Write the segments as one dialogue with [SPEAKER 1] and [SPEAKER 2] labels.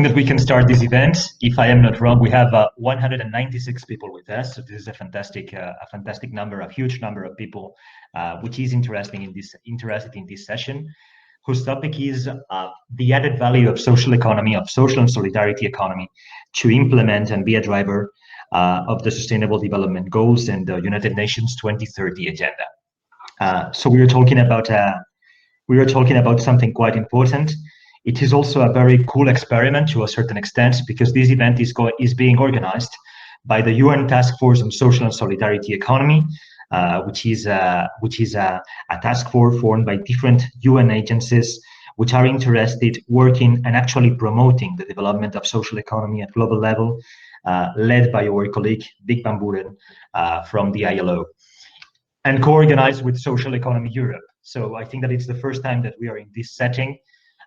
[SPEAKER 1] think that we can start this event. If I am not wrong, we have 196 people with us. So this is a fantastic number, a huge number of people, which is interested in this session, whose topic is the added value of social economy, of social and solidarity economy, to implement and be a driver of the Sustainable Development Goals and the United Nations 2030 agenda. So we are talking about something quite important. It is also a very cool experiment to a certain extent, because this event is being organized by the UN Taskforce on Social and Solidarity Economy, which is a task force formed by different UN agencies which are interested, working and actually promoting the development of social economy at global level, led by our colleague Vic van Buren from the ILO, and co-organized with Social Economy Europe. So I think that it's the first time that we are in this setting.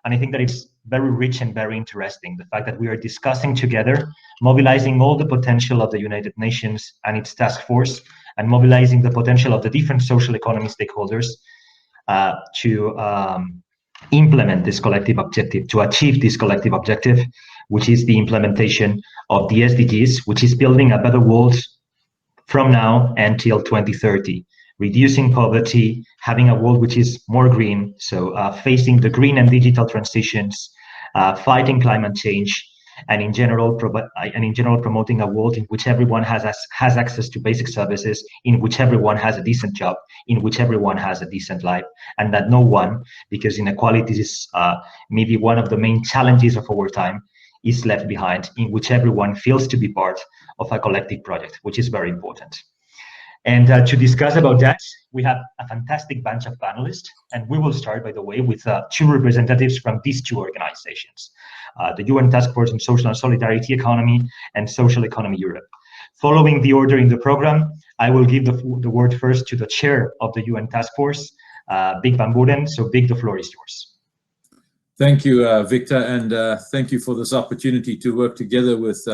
[SPEAKER 1] And I think that it's very rich and very interesting, the fact that we are discussing together, mobilizing all the potential of the United Nations and its task force, and mobilizing the potential of the different social economy stakeholders to implement this collective objective, to achieve this collective objective, which is the implementation of the SDGs, which is building a better world from now until 2030. Reducing poverty, having a world which is more green, so facing the green and digital transitions, fighting climate change, and in general promoting a world in which everyone has access to basic services, in which everyone has a decent job, in which everyone has a decent life, and that no one, because inequality is maybe one of the main challenges of our time, is left behind, in which everyone feels to be part of a collective project, which is very important. And to discuss about that, we have a fantastic bunch of panelists, and we will start, by the way, with two representatives from these two organizations, the UN Task Force on Social and Solidarity Economy and Social Economy Europe. Following the order in the program, I will give the word first to the chair of the UN Task Force, Vic van Buren. So Vic, the floor is yours.
[SPEAKER 2] Thank you, Victor, and thank you for this opportunity to work together with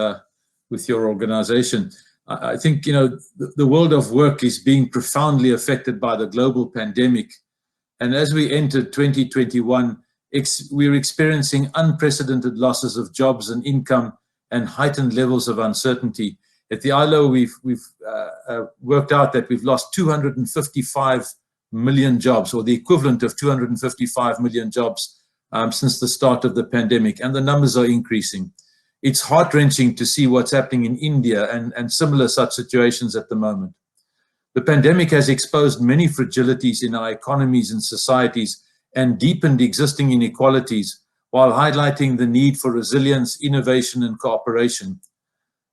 [SPEAKER 2] your organization. I think, the world of work is being profoundly affected by the global pandemic. And as we enter 2021, we're experiencing unprecedented losses of jobs and income and heightened levels of uncertainty. At the ILO, we've worked out that we've lost 255 million jobs, or the equivalent of 255 million jobs since the start of the pandemic, and the numbers are increasing. It's heart-wrenching to see what's happening in India and similar such situations at the moment. The pandemic has exposed many fragilities in our economies and societies and deepened existing inequalities, while highlighting the need for resilience, innovation, and cooperation.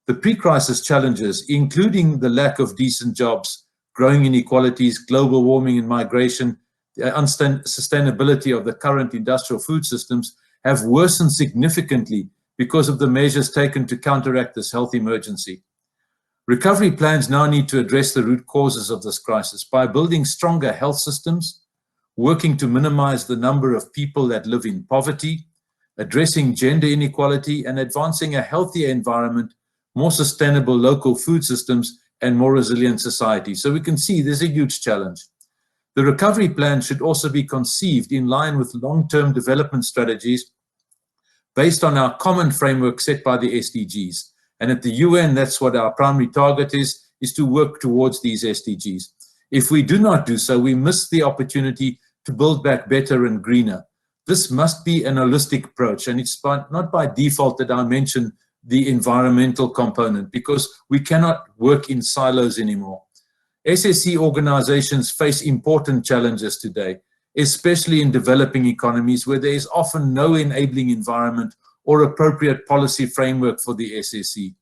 [SPEAKER 2] The pre-crisis challenges, including the lack of decent jobs, growing inequalities, global warming and migration, the unsustainability of the current industrial food systems, have worsened significantly because of the measures taken to counteract this health emergency. Recovery plans now need to address the root causes of this crisis by building stronger health systems, working to minimize the number of people that live in poverty, addressing gender inequality, and advancing a healthier environment, more sustainable local food systems, and more resilient society. So we can see there's a huge challenge. The recovery plan should also be conceived in line with long-term development strategies based on our common framework set by the SDGs. And at the UN, that's what our primary target is to work towards these SDGs. If we do not do so, we miss the opportunity to build back better and greener. This must be an holistic approach, and it's not by default that I mention the environmental component, because we cannot work in silos anymore. SSE organizations face important challenges today, especially in developing economies where there is often no enabling environment or appropriate policy framework for the SSE.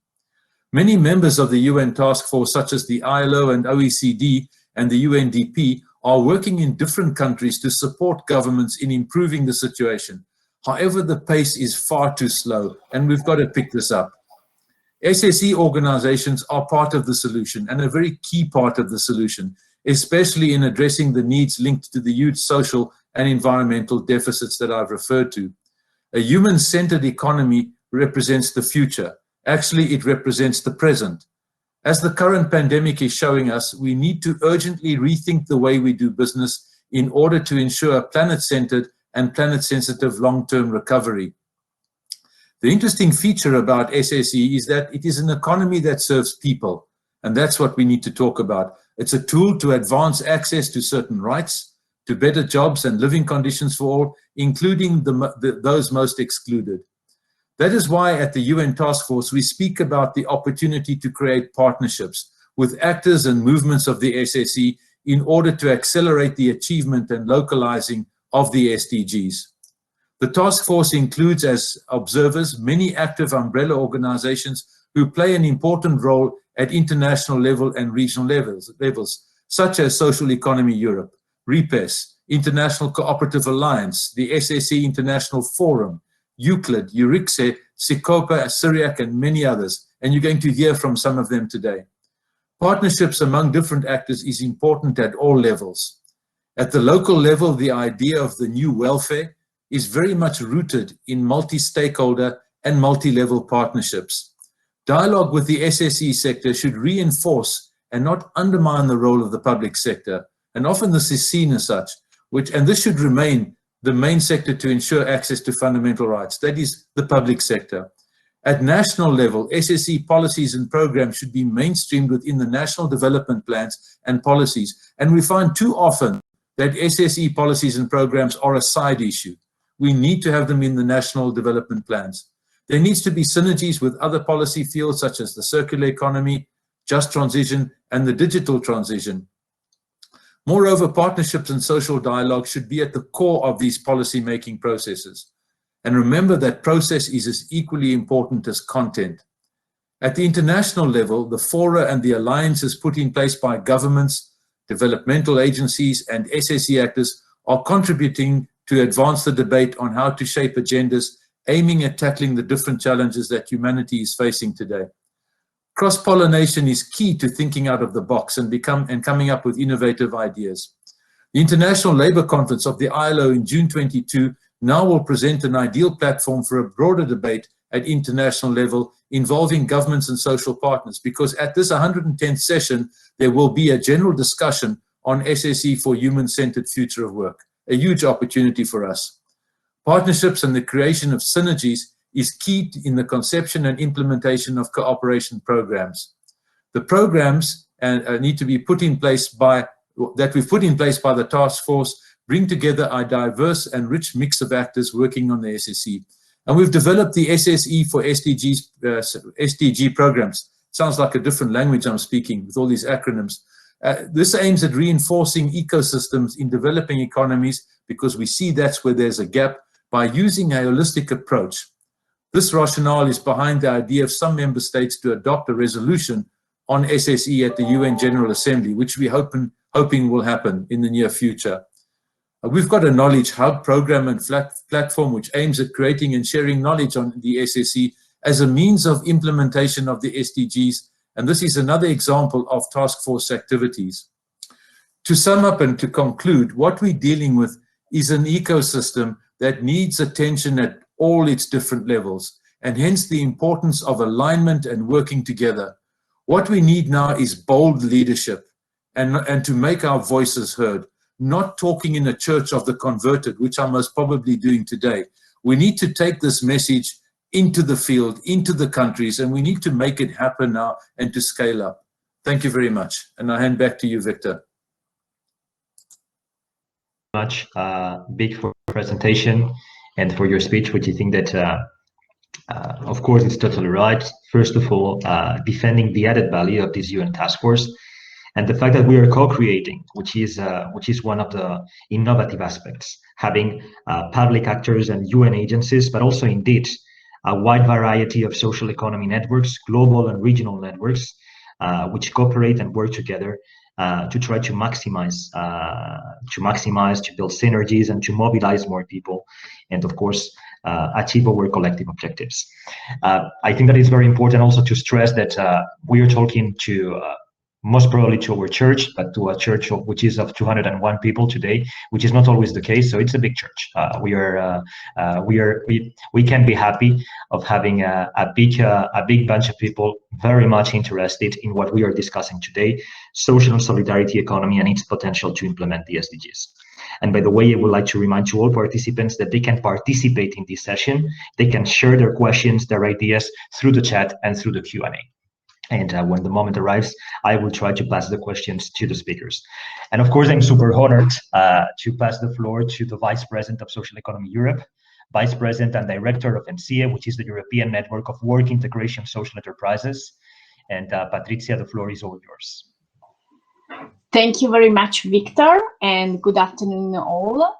[SPEAKER 2] Many members of the UN Task Force, such as the ILO and OECD and the UNDP, are working in different countries to support governments in improving the situation. However, the pace is far too slow, and we've got to pick this up. SSE organizations are part of the solution, and a very key part of the solution, especially in addressing the needs linked to the huge social and environmental deficits that I've referred to. A human-centered economy represents the future. Actually, it represents the present. As the current pandemic is showing us, we need to urgently rethink the way we do business in order to ensure a planet-centered and planet-sensitive long-term recovery. The interesting feature about SSE is that it is an economy that serves people, and that's what we need to talk about. It's a tool to advance access to certain rights, to better jobs and living conditions for all, including those most excluded. That is why at the UN Taskforce, we speak about the opportunity to create partnerships with actors and movements of the SSE in order to accelerate the achievement and localizing of the SDGs. The task force includes as observers many active umbrella organizations who play an important role at international level and regional levels such as Social Economy Europe, REPES, International Cooperative Alliance, the SSE International Forum, Euclid, Eurixe, Sicopa, Syriac, and many others, and you're going to hear from some of them today. Partnerships among different actors is important at all levels. At the local level, the idea of the new welfare is very much rooted in multi-stakeholder and multi-level partnerships. Dialogue with the SSE sector should reinforce and not undermine the role of the public sector, and often this is seen as such, and this should remain the main sector to ensure access to fundamental rights, that is the public sector. At national level, SSE policies and programs should be mainstreamed within the national development plans and policies, and we find too often that SSE policies and programs are a side issue. We need to have them in the national development plans. There needs to be synergies with other policy fields such as the circular economy, just transition, and the digital transition. Moreover, partnerships and social dialogue should be at the core of these policy-making processes. And remember that process is as equally important as content. At the international level, the fora and the alliances put in place by governments, developmental agencies, and SSE actors are contributing to advance the debate on how to shape agendas aiming at tackling the different challenges that humanity is facing today. Cross-pollination is key to thinking out of the box and coming up with innovative ideas. The International Labour Conference of the ILO in June 22 now will present an ideal platform for a broader debate at international level involving governments and social partners, because at this 110th session, there will be a general discussion on SSE for human-centered future of work, a huge opportunity for us. Partnerships and the creation of synergies is key in the conception and implementation of cooperation programs. The programs need to be put in place that we've put in place by the task force bring together a diverse and rich mix of actors working on the SSE. And we've developed the SSE for SDG programs. Sounds like a different language I'm speaking with all these acronyms. This aims at reinforcing ecosystems in developing economies, because we see that's where there's a gap, by using a holistic approach. This rationale is behind the idea of some member states to adopt a resolution on SSE at the UN General Assembly, which we're hoping will happen in the near future. We've got a knowledge hub program and platform which aims at creating and sharing knowledge on the SSE as a means of implementation of the SDGs, and this is another example of task force activities. To sum up and to conclude, what we're dealing with is an ecosystem that needs attention at all its different levels, and hence the importance of alignment and working together. What we need now is bold leadership and to make our voices heard, not talking in a church of the converted, which I'm most probably doing today. We need to take this message into the field, into the countries, and we need to make it happen now and to scale up. Thank you very much. And I hand back to you, Victor.
[SPEAKER 1] Much, Vic, for your presentation and for your speech, which I think that, of course, it's totally right. First of all, defending the added value of this UN task force and the fact that we are co-creating, which is one of the innovative aspects, having public actors and UN agencies, but also indeed a wide variety of social economy networks, global and regional networks, which cooperate and work together to try to maximize, to build synergies and to mobilize more people, and of course, achieve our collective objectives. I think that it's very important also to stress that we are talking to most probably to our church, but to a church which is of 201 people today, which is not always the case. So it's a big church. We can be happy of having a big bunch of people very much interested in what we are discussing today: social and solidarity economy and its potential to implement the SDGs. And by the way, I would like to remind to all participants that they can participate in this session. They can share their questions, their ideas through the chat and through the Q&A. And when the moment arrives, I will try to pass the questions to the speakers. And of course, I'm super honored to pass the floor to the Vice President of Social Economy Europe, Vice President and Director of ENSIE, which is the European Network of Work Integration Social Enterprises. And Patricia, the floor is all yours.
[SPEAKER 3] Thank you very much, Victor, and good afternoon all.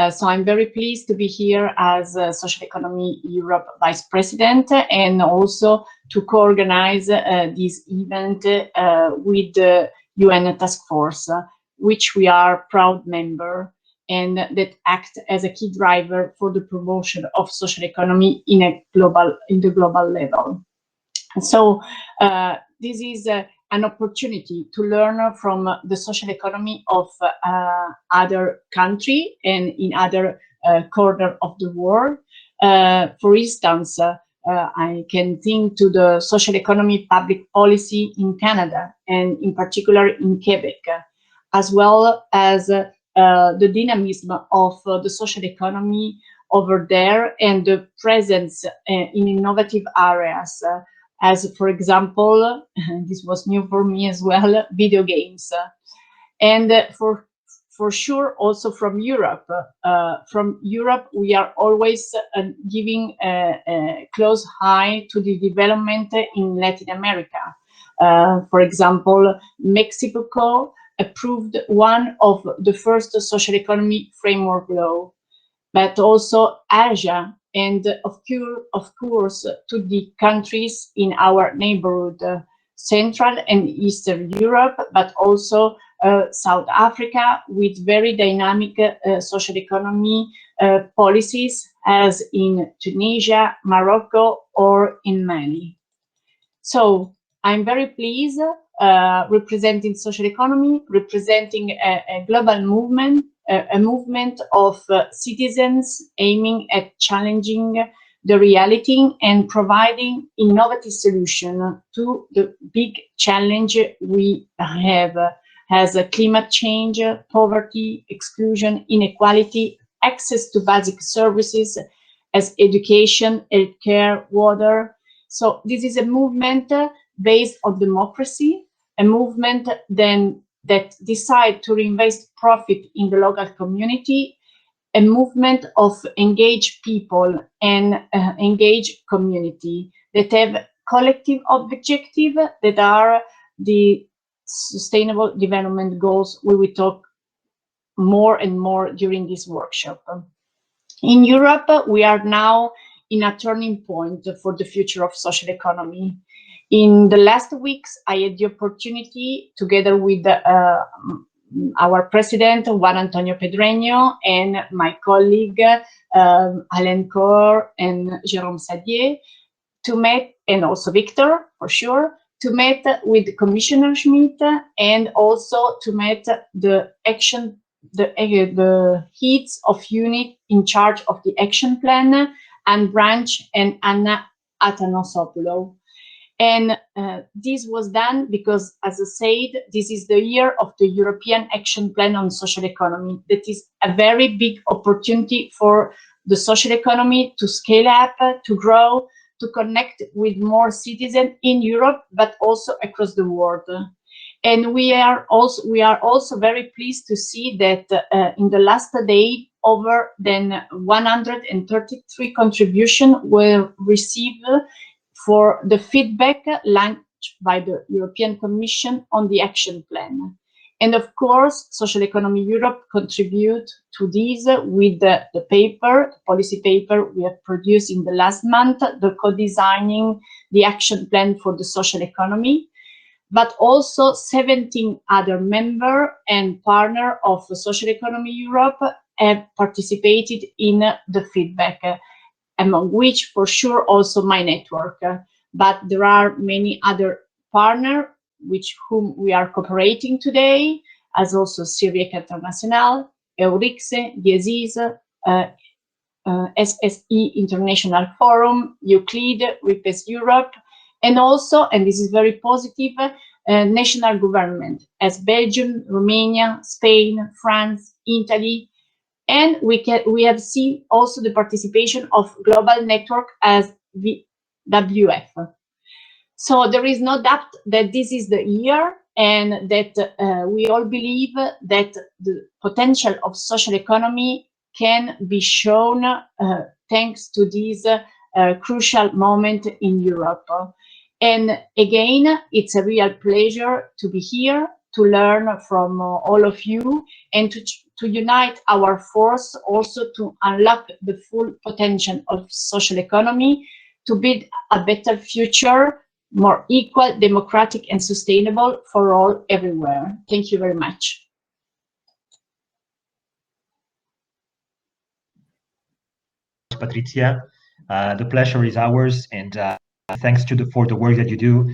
[SPEAKER 3] So I'm very pleased to be here as Social Economy Europe Vice President and also to co-organize this event with the UN Taskforce, which we are proud member and that act as a key driver for the promotion of social economy in the global level. So this is an opportunity to learn from the social economy of other country and in other corner of the world. For instance, I can think to the social economy public policy in Canada and in particular in Quebec, as well as the dynamism of the social economy over there and the presence in innovative areas. As for example, this was new for me as well, video games. And for sure, also from Europe. From Europe, we are always giving a close eye to the development in Latin America. For example, Mexico approved one of the first social economy framework law, but also Asia, and of course to the countries in our neighborhood, Central and Eastern Europe, but also South Africa with very dynamic social economy policies as in Tunisia, Morocco, or in Mali. So I'm very pleased representing social economy, representing a global movement, a movement of citizens aiming at challenging the reality and providing innovative solutions to the big challenge we have as climate change, poverty, exclusion, inequality, access to basic services as education, healthcare, water. So this is a movement based on democracy, a movement then that decide to reinvest profit in the local community, a movement of engaged people and engaged community that have collective objectives that are the sustainable development goals we will talk more and more during this workshop. In Europe, we are now in a turning point for the future of social economy. In the last weeks, I had the opportunity, together with our president, Juan Antonio Pedreño, and my colleague, Alain Cor and Jérôme Sadier, to meet, and also Victor, for sure, to meet with Commissioner Schmidt and also to meet the heads of unit in charge of the action plan, Anne Branch and Anna Athanasopoulos. And this was done because, as I said, this is the year of the European Action Plan on Social Economy. That is a very big opportunity for the social economy to scale up, to grow, to connect with more citizens in Europe, but also across the world. And we are also very pleased to see that in the last day, over than 133 contributions were received for the feedback launched by the European Commission on the action plan. And of course, Social Economy Europe contribute to this with the policy paper we have produced in the last month, the co-designing the action plan for the social economy, but also 17 other members and partners of Social Economy Europe have participated in the feedback, among which for sure also my network, but there are many other partners whom we are cooperating today, as also Syriac International, Eurixe, GESIS, SSE International Forum, Euclid, RIPES Europe, and also, and this is very positive, national government as Belgium, Romania, Spain, France, Italy, And we have seen also the participation of global network as WF. So there is no doubt that this is the year, and that we all believe that the potential of social economy can be shown thanks to this crucial moment in Europe. And again, it's a real pleasure to be here, to learn from all of you, and to unite our force also to unlock the full potential of social economy, to build a better future, more equal, democratic, and sustainable for all everywhere. Thank you very much.
[SPEAKER 1] Patrizia, the pleasure is ours, and thanks for the work that you do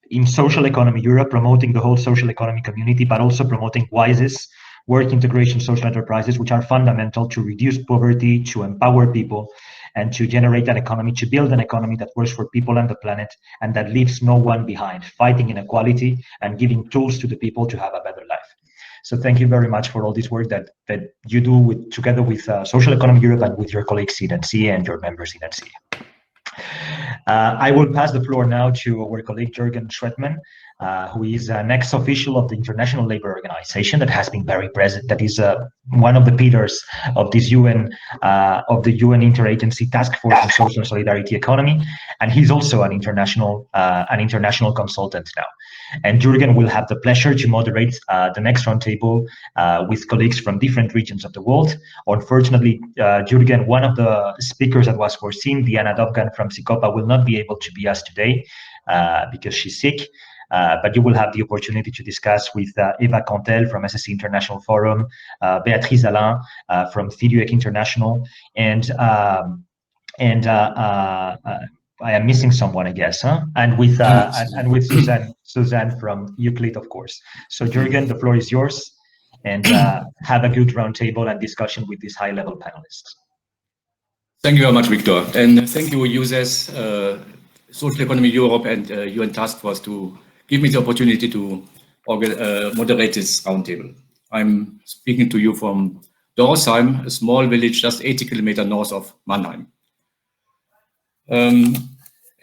[SPEAKER 1] in Social Economy Europe, promoting the whole social economy community, but also promoting WISEs, work integration social enterprises, which are fundamental to reduce poverty, to empower people, and to generate an economy, to build an economy that works for people and the planet, and that leaves no one behind, fighting inequality and giving tools to the people to have a better life. So thank you very much for all this work that you do together with Social Economy Europe and with your colleagues in SDGs and your members in SDGs. I will pass the floor now to our colleague Jürgen Schrettmann, who is an ex-official of the International Labour Organization that has been very present, that is one of the pillars of this UN Interagency Taskforce on Social Solidarity Economy, and he's also an international consultant now. And Jürgen will have the pleasure to moderate the next roundtable with colleagues from different regions of the world. Unfortunately, Jürgen, one of the speakers that was foreseen, Diana Dovgan from Sicopa, will not be able to be us today because she's sick. But you will have the opportunity to discuss with Eva Cantel from SSE International Forum, Béatrice Alain from FIDUEC International, and I am missing someone, I guess, huh? And with Suzanne from Euclid, of course. So Jürgen, the floor is yours, and have a good roundtable and discussion with these high-level panelists.
[SPEAKER 4] Thank you very much, Victor, and thank you, users, Social Economy Europe and UN Taskforce, to give me the opportunity to moderate this roundtable. I'm speaking to you from Dorsheim, a small village just 80 kilometers north of Mannheim.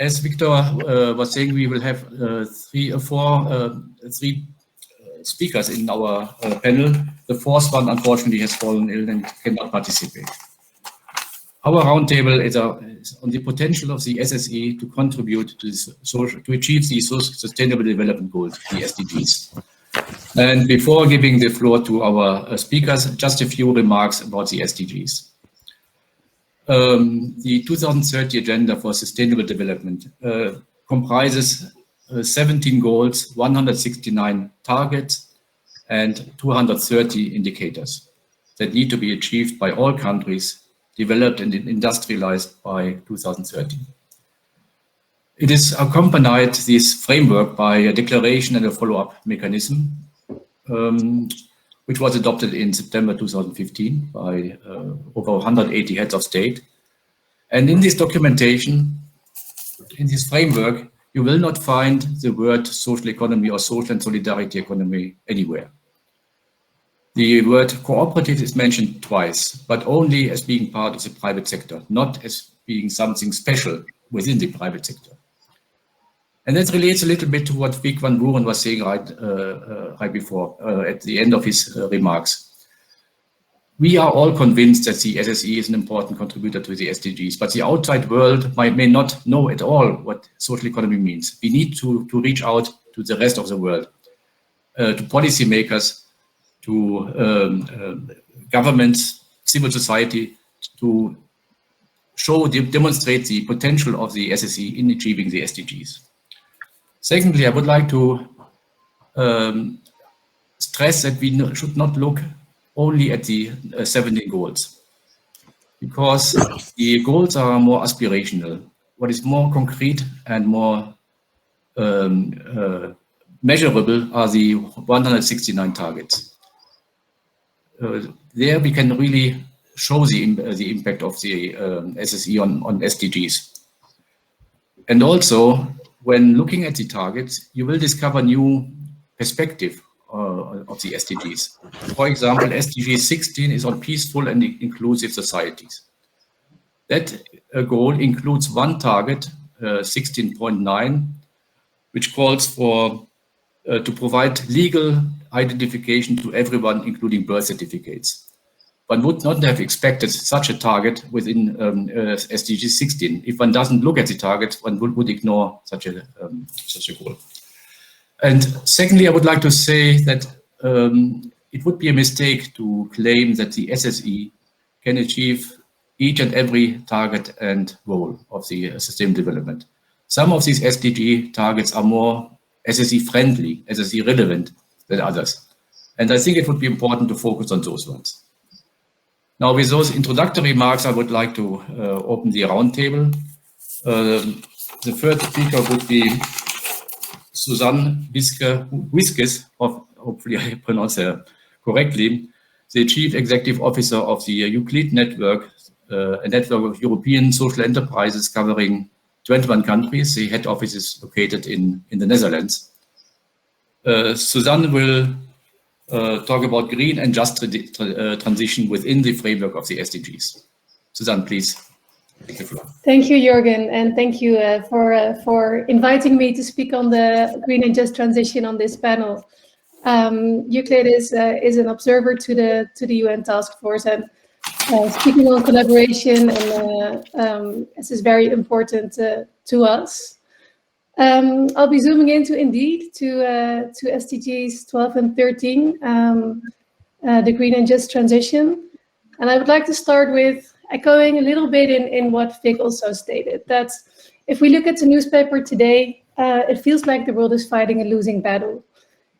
[SPEAKER 4] As Victor was saying, we will have three speakers in our panel. The fourth one, unfortunately, has fallen ill and cannot participate. Our roundtable is on the potential of the SSE to contribute to achieve the Sustainable Development Goals, the SDGs. And before giving the floor to our speakers, just a few remarks about the SDGs. The 2030 Agenda for Sustainable Development comprises 17 goals, 169 targets, and 230 indicators that need to be achieved by all countries, developed and industrialized by 2030. It is accompanied, this framework, by a declaration and a follow-up mechanism, which was adopted in September 2015 by over 180 heads of state. And in this documentation, in this framework, you will not find the word social economy or social and solidarity economy anywhere. The word cooperative is mentioned twice, but only as being part of the private sector, not as being something special within the private sector. And that relates a little bit to what Vic van Buren was saying right before, at the end of his remarks. We are all convinced that the SSE is an important contributor to the SDGs, but the outside world may not know at all what social economy means. We need to reach out to the rest of the world, to policymakers, to governments, civil society, to demonstrate the potential of the SSE in achieving the SDGs. Secondly, I would like to stress that we should not look only at the 17 goals, because the goals are more aspirational. What is more concrete and more measurable are the 169 targets. There we can really show the impact of the SSE on SDGs. And also, when looking at the targets, you will discover new perspective of the SDGs. For example, SDG 16 is on peaceful and inclusive societies. That goal includes one target, 16.9, which calls for to provide legal identification to everyone, including birth certificates. One would not have expected such a target within SDG 16. If one doesn't look at the target, one would ignore such a goal. And secondly, I would like to say that it would be a mistake to claim that the SSE can achieve each and every target and goal of the sustainable development. Some of these SDG targets are more SSE friendly, SSE relevant than others. And I think it would be important to focus on those ones. Now, with those introductory remarks, I would like to open the roundtable. The first speaker would be Susanne Wiskes, hopefully I pronounce her correctly, the Chief Executive Officer of the Euclid Network, a network of European social enterprises covering 21 countries. The head office is located in the Netherlands. Susanne will talk about green and just transition within the framework of the SDGs. Susanne, please. Take the floor. Thank
[SPEAKER 5] you, Jürgen, and thank you for inviting me to speak on the green and just transition on this panel. Euclid is an observer to the UN Taskforce, and speaking on collaboration, and this is very important to us. I'll be zooming into to SDGs 12 and 13, the green and just transition. And I would like to start with echoing a little bit in what Vic also stated, that if we look at the newspaper today, it feels like the world is fighting a losing battle.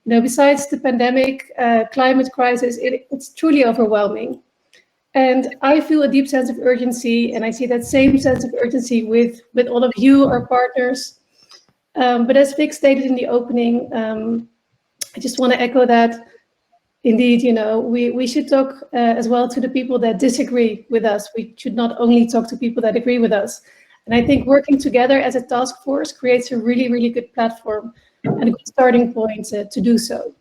[SPEAKER 5] You know, besides the pandemic, climate crisis, it's truly overwhelming. And I feel a deep sense of urgency, and I see that same sense of urgency with all of you, our partners. But as Vic stated in the opening, I just want to echo that. Indeed, you know, we should talk as well to the people that disagree with us. We should not only talk to people that agree with us. And I think working together as a task force creates a really, really good platform and a good starting point to do so.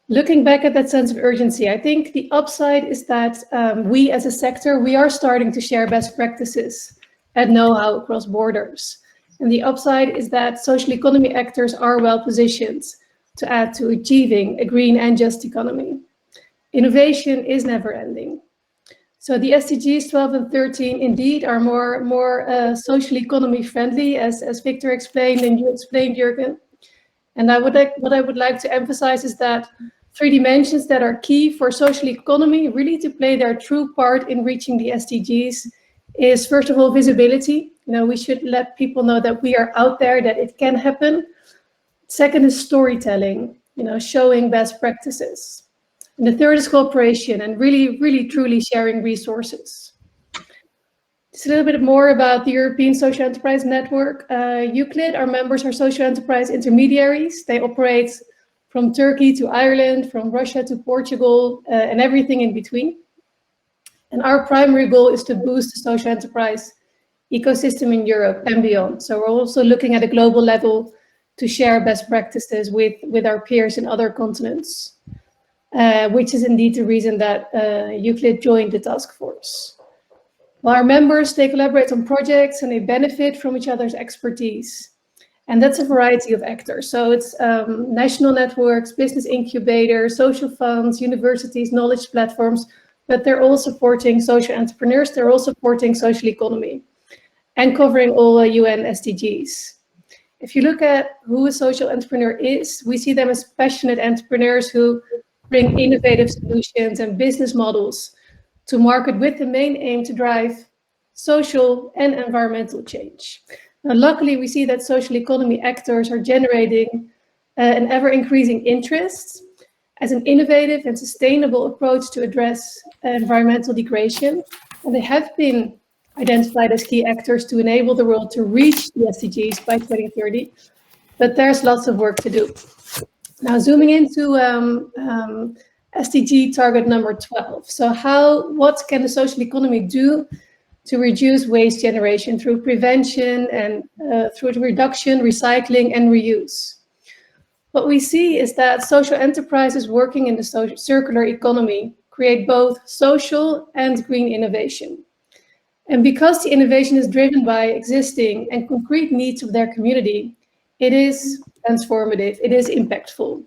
[SPEAKER 5] Looking back at that sense of urgency, I think the upside is that we as a sector, we are starting to share best practices and know-how across borders. And the upside is that social economy actors are well positioned to add to achieving a green and just economy. Innovation is never ending. So the SDGs 12 and 13 indeed are more social economy friendly, as Victor explained and you explained, Jürgen. And what I would like to emphasize is that 3 dimensions that are key for social economy really to play their true part in reaching the SDGs is, first of all, visibility. You know, we should let people know that we are out there, that it can happen. Second is storytelling, you know, showing best practices. And the third is cooperation and really, really, truly sharing resources. Just a little bit more about the European Social Enterprise Network. Euclid, our members are social enterprise intermediaries. They operate from Turkey to Ireland, from Russia to Portugal, and everything in between. And our primary goal is to boost the social enterprise ecosystem in Europe and beyond. So we're also looking at a global level to share best practices with our peers in other continents, which is indeed the reason that Euclid joined the task force. Well, our members, they collaborate on projects and they benefit from each other's expertise. And that's a variety of actors. So it's national networks, business incubators, social funds, universities, knowledge platforms, but they're all supporting social entrepreneurs. They're all supporting social economy and covering all UN SDGs. If you look at who a social entrepreneur is, we see them as passionate entrepreneurs who bring innovative solutions and business models to market with the main aim to drive social and environmental change. Now, luckily, we see that social economy actors are generating an ever-increasing interest as an innovative and sustainable approach to address environmental degradation. And they have been identified as key actors to enable the world to reach the SDGs by 2030, but there's lots of work to do. Now, zooming into SDG target number 12. So what can the social economy do to reduce waste generation through prevention and through the reduction, recycling, and reuse? what we see is that social enterprises working in the circular economy create both social and green innovation. And because the innovation is driven by existing and concrete needs of their community, it is transformative, it is impactful.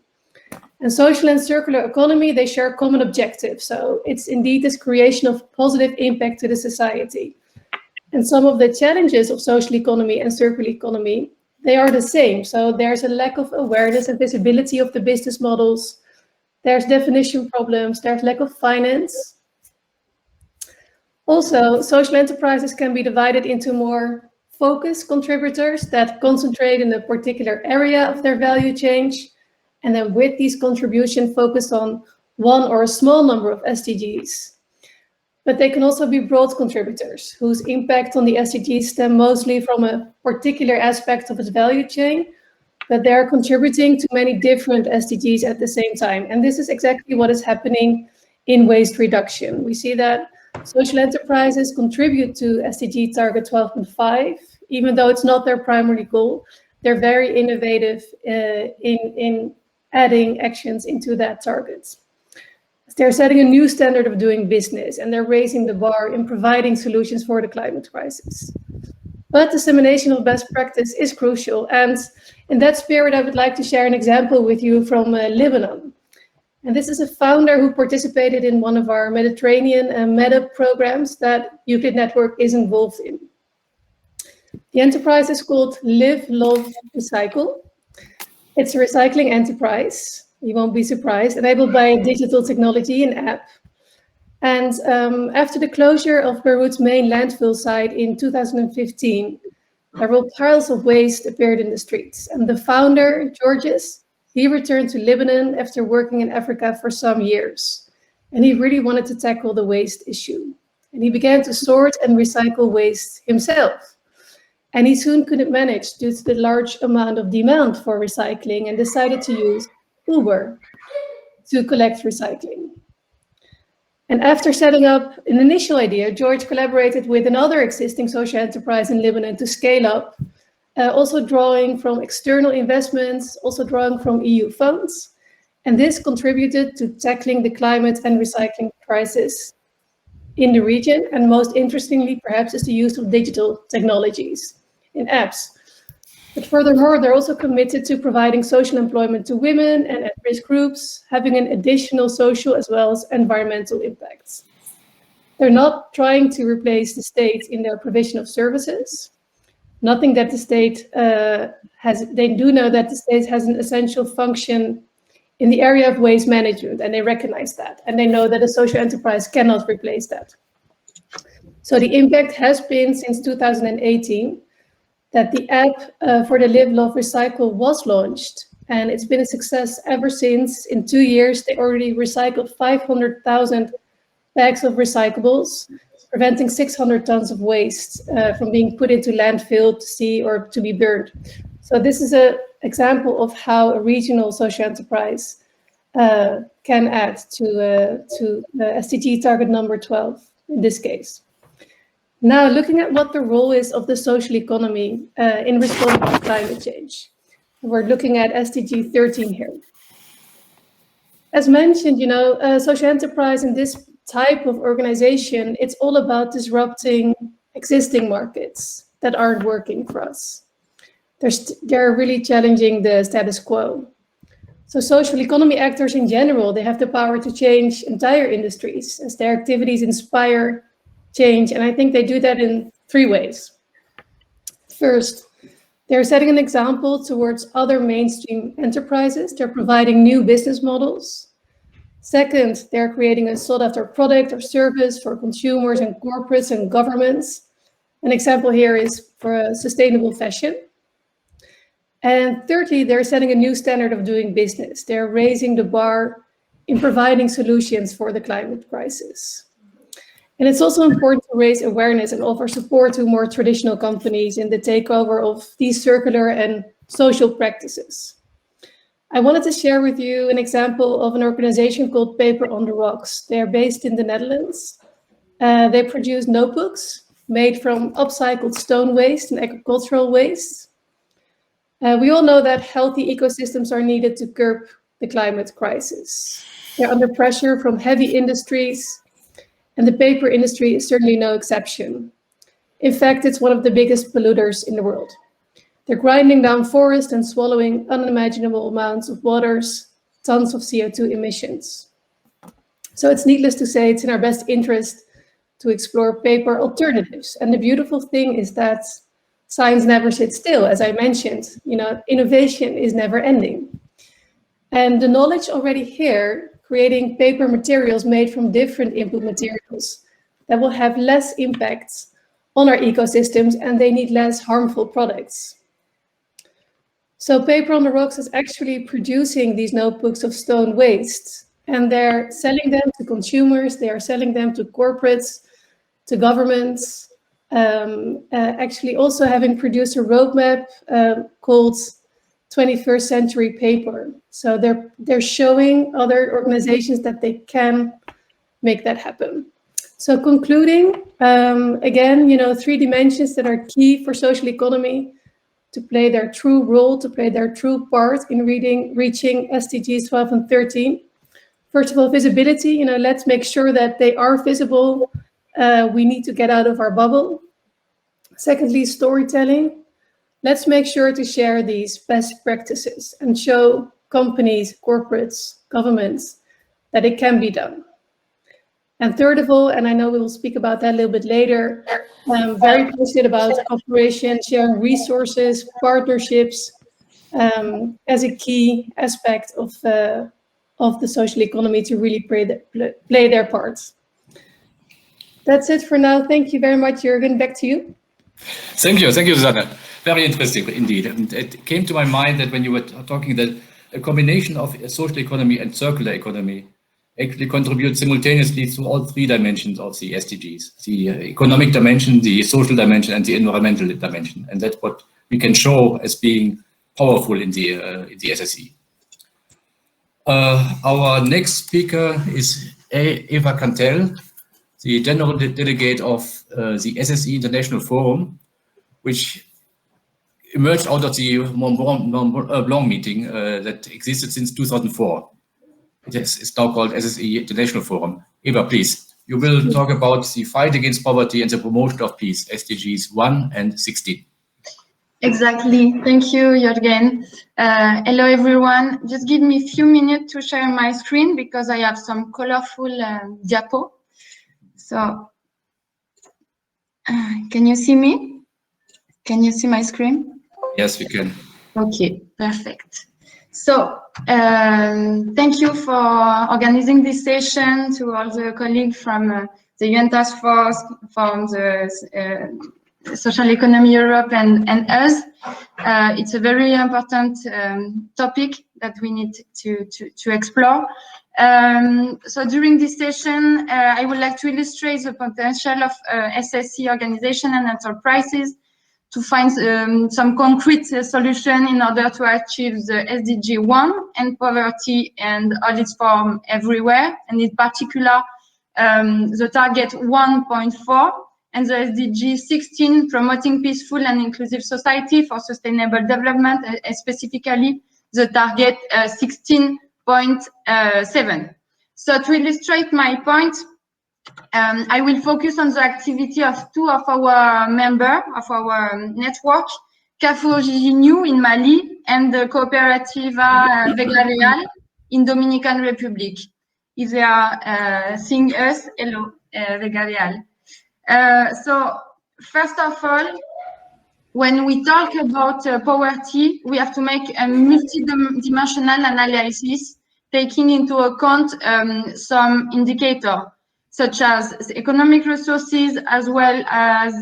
[SPEAKER 5] And social and circular economy, they share common objectives. So it's indeed this creation of positive impact to the society. And some of the challenges of social economy and circular economy, they are the same. So there's a lack of awareness and visibility of the business models. There's definition problems, there's lack of finance. Also, social enterprises can be divided into more focused contributors that concentrate in a particular area of their value chain. And then with these contributions focused on one or a small number of SDGs. But they can also be broad contributors whose impact on the SDGs stem mostly from a particular aspect of its value chain, but they're contributing to many different SDGs at the same time. And this is exactly what is happening in waste reduction. We see that social enterprises contribute to SDG target 12.5, even though it's not their primary goal. They're very innovative in adding actions into that target. They're setting a new standard of doing business, and they're raising the bar in providing solutions for the climate crisis. But dissemination of best practice is crucial. And in that spirit, I would like to share an example with you from Lebanon. And this is a founder who participated in one of our Mediterranean MEDUP programs that Euclid Network is involved in. The enterprise is called Live, Love, Recycle. It's a recycling enterprise. You won't be surprised, enabled by a digital technology and app. And after the closure of Beirut's main landfill site in 2015, several piles of waste appeared in the streets. And the founder, Georges, he returned to Lebanon after working in Africa for some years. And he really wanted to tackle the waste issue. And he began to sort and recycle waste himself. And he soon couldn't manage due to the large amount of demand for recycling and decided to use Uber to collect recycling. And after setting up an initial idea, George collaborated with another existing social enterprise in Lebanon to scale up, also drawing from external investments, also drawing from EU funds. And this contributed to tackling the climate and recycling crisis in the region. And most interestingly, perhaps, is the use of digital technologies in apps. But furthermore, they're also committed to providing social employment to women and at-risk groups, having an additional social as well as environmental impacts. They're not trying to replace the state in their provision of services. Nothing that the state they do know that the state has an essential function in the area of waste management, and they recognize that. And they know that a social enterprise cannot replace that. So the impact has been since 2018, that the app for the Live, Love, Recycle was launched, and it's been a success ever since. In 2 years, they already recycled 500,000 bags of recyclables, preventing 600 tons of waste from being put into landfill, to sea, or to be burned. So this is an example of how a regional social enterprise can add to the SDG target number 12 in this case. Now, looking at what the role is of the social economy in responding to climate change. We're looking at SDG 13 here. As mentioned, social enterprise in this type of organization, it's all about disrupting existing markets that aren't working for us. They're really challenging the status quo. So social economy actors in general, they have the power to change entire industries as their activities inspire change, and I think they do that in 3 ways. First, they're setting an example towards other mainstream enterprises. They're providing new business models. Second, they're creating a sought-after product or service for consumers and corporates and governments. An example here is for sustainable fashion. And thirdly, they're setting a new standard of doing business. They're raising the bar in providing solutions for the climate crisis. And it's also important to raise awareness and offer support to more traditional companies in the takeover of these circular and social practices. I wanted to share with you an example of an organization called Paper on the Rocks. They're based in the Netherlands. They produce notebooks made from upcycled stone waste and agricultural waste. We all know that healthy ecosystems are needed to curb the climate crisis. They're under pressure from heavy industries, and the paper industry is certainly no exception. In fact, it's one of the biggest polluters in the world. They're grinding down forests and swallowing unimaginable amounts of waters, tons of CO2 emissions. So it's needless to say, it's in our best interest to explore paper alternatives. And the beautiful thing is that science never sits still. As I mentioned, innovation is never ending. And the knowledge already here, creating paper materials made from different input materials that will have less impact on our ecosystems, and they need less harmful products. So Paper on the Rocks is actually producing these notebooks of stone waste, and they're selling them to consumers, they are selling them to corporates, to governments, actually also having produced a roadmap called 21st Century Paper. So they're showing other organizations that they can make that happen. So concluding, again, 3 dimensions that are key for social economy to play their true role, to play their true part in reaching SDGs 12 and 13. First of all, visibility, let's make sure that they are visible. We need to get out of our bubble. Secondly, storytelling. Let's make sure to share these best practices and show companies, corporates, governments that it can be done. And third of all, and I know we will speak about that a little bit later, I'm very passionate about cooperation, sharing resources, partnerships as a key aspect of the social economy to really play their part. That's it for now. Thank you very much, Jürgen. Back to you.
[SPEAKER 4] Thank you, Susanne. Very interesting indeed. And it came to my mind that when you were talking that a combination of social economy and circular economy actually contributes simultaneously to all 3 dimensions of the SDGs, the economic dimension, the social dimension, and the environmental dimension. And that's what we can show as being powerful in the SSE. Our next speaker is Eva Cantel, the General Delegate of the SSE International Forum, which emerged out of the Mont Blanc meeting that existed since 2004. It's now called SSE International Forum. Eva, please. You will talk about the fight against poverty and the promotion of peace, SDGs 1 and 16.
[SPEAKER 6] Exactly. Thank you, Jürgen. Hello, everyone. Just give me a few minutes to share my screen because I have some colorful diapo. So, can you see me? Can you see my screen?
[SPEAKER 4] Yes, we can.
[SPEAKER 6] Okay, perfect. So, thank you for organizing this session, to all the colleagues from the UN Taskforce, from the Social Economy Europe and us. It's a very important topic that we need to explore. So during this session, I would like to illustrate the potential of SSE organization and enterprises to find some concrete solution in order to achieve the SDG 1 and poverty and all its form everywhere, and in particular the target 1.4 and the SDG 16, promoting peaceful and inclusive society for sustainable development, specifically the target 16.7. So to illustrate my point, I will focus on the activity of 2 of our members of our network, Caforginu in Mali and the Cooperativa Vega Real in Dominican Republic. If they are seeing us, hello, Vega Real. So first of all, when we talk about poverty, we have to make a multidimensional analysis, taking into account some indicators, such as economic resources, as well as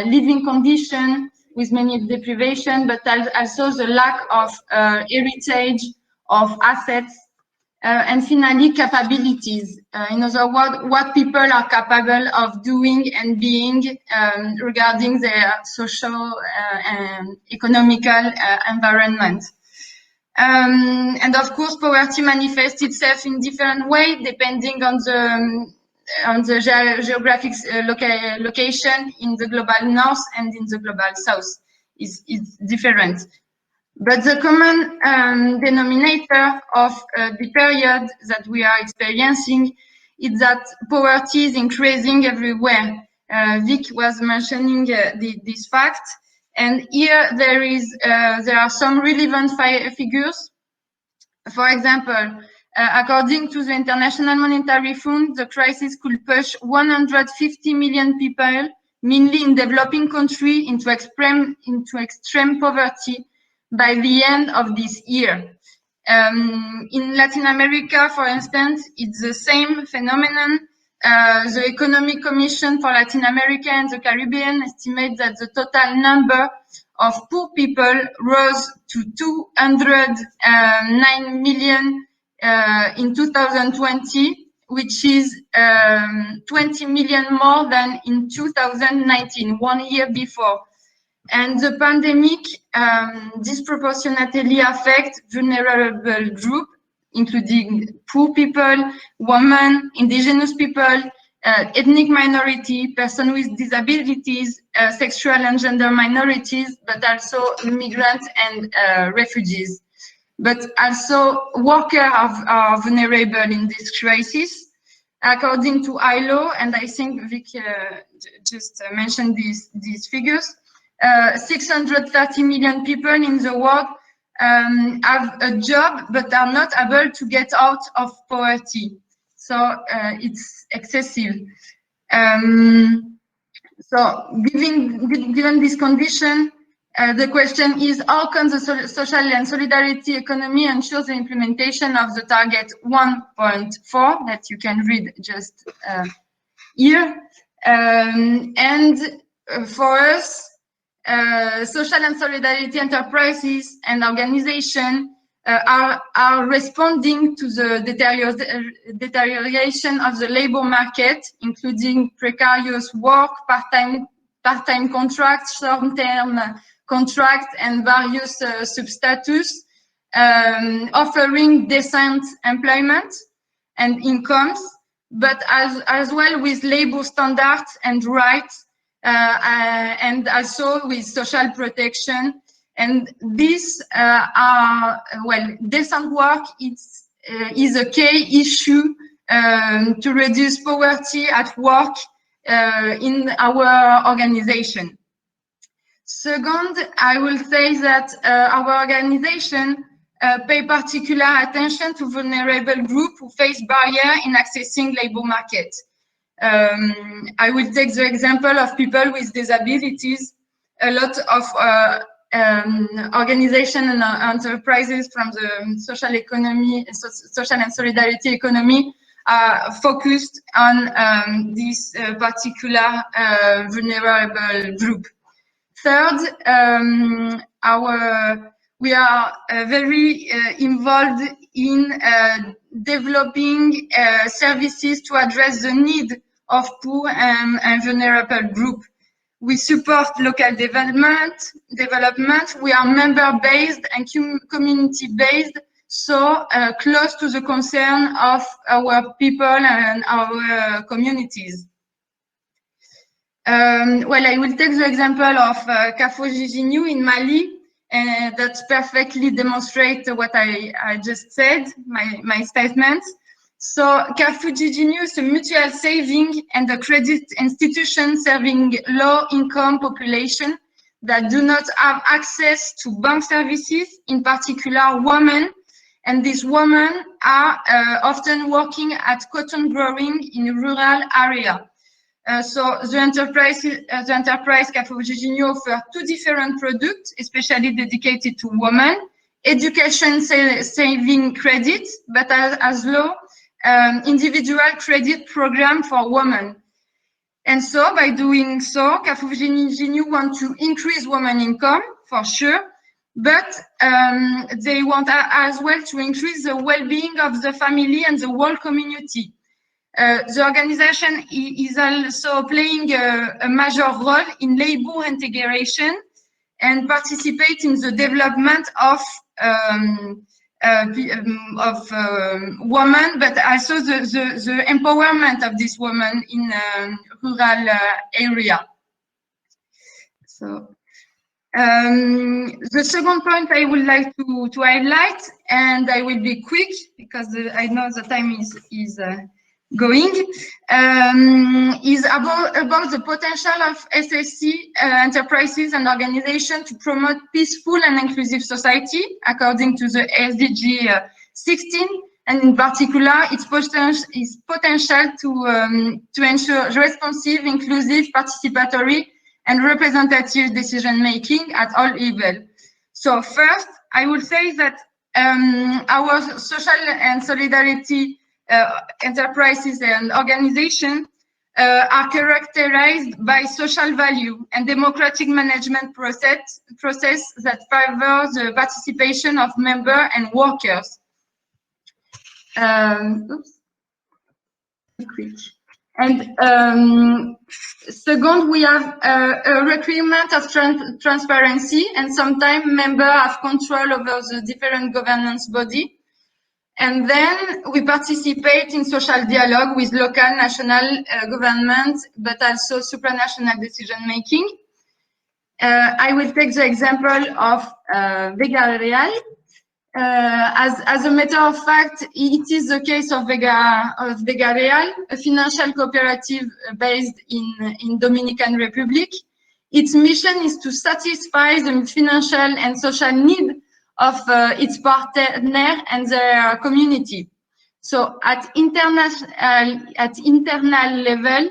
[SPEAKER 6] living condition with many deprivation, but also the lack of heritage of assets, and finally capabilities. In other words, what people are capable of doing and being regarding their social and economical environment. And of course, poverty manifests itself in different ways depending on the geographic location in the global north and in the global south is different. But the common denominator of the period that we are experiencing is that poverty is increasing everywhere. Vic was mentioning this fact, and here there are some relevant figures. For example, according to the International Monetary Fund, the crisis could push 150 million people, mainly in developing countries, into extreme poverty by the end of this year. In Latin America, for instance, it's the same phenomenon. The Economic Commission for Latin America and the Caribbean estimates that the total number of poor people rose to 209 million in 2020, which is 20 million more than in 2019, 1 year before. And the pandemic disproportionately affects vulnerable groups, including poor people, women, indigenous people, ethnic minority, persons with disabilities, sexual and gender minorities, but also immigrants and refugees. But also workers are vulnerable in this crisis. According to ILO, and I think Vic just mentioned these figures, 630 million people in the world have a job but are not able to get out of poverty. So it's excessive. So given this condition, the question is, how can the social and solidarity economy ensure the implementation of the target 1.4 that you can read just here? And for us, social and solidarity enterprises and organizations are responding to the deterioration of the labor market, including precarious work, part-time contracts, short-term contracts, and various substatus, offering decent employment and incomes, but as well with labor standards and rights, and also with social protection. And these are, well, decent work is a key issue to reduce poverty at work in our organization. Second, I will say that our organization pay particular attention to vulnerable groups who face barriers in accessing labor market. I will take the example of people with disabilities. A lot of organizations and enterprises from the social economy, social and solidarity economy are focused on this particular vulnerable group. Third, we are very involved in developing services to address the need of poor and vulnerable groups. We support local development. We are member-based and community-based, so close to the concern of our people and our communities. Well, I will take the example of Kafojijinyu in Mali, and that perfectly demonstrates what I just said, my statements. So Kafojijinyu is a mutual saving and a credit institution serving low-income population that do not have access to bank services, in particular women. And these women are often working at cotton growing in a rural area. So the enterprise Kafojijinyu offers two different products, especially dedicated to women: education saving credit, but as low individual credit program for women. And so by doing so, Kafojijinyu want to increase women income for sure, but they want as well to increase the well-being of the family and the whole community. The organization is also playing a major role in labor integration and participate in the development of women, but also the empowerment of these women in rural area. So The second point I would like to highlight, and I will be quick because I know the time is going, is about the potential of SSE enterprises and organizations to promote peaceful and inclusive society according to the SDG 16, and in particular its potential to ensure responsive, inclusive, participatory and representative decision-making at all levels. So first, I will say that our social and solidarity enterprises and organizations are characterized by social value and democratic management process that favor the participation of members and workers. And second, we have a requirement of transparency, and sometimes members have control over the different governance body. And then we participate in social dialogue with local, national government, but also supranational decision making. I will take the example of Vega Real. As a matter of fact, it is the case of Vega Real, a financial cooperative based in Dominican Republic. Its mission is to satisfy the financial and social need of its partner and their community. So at internal level,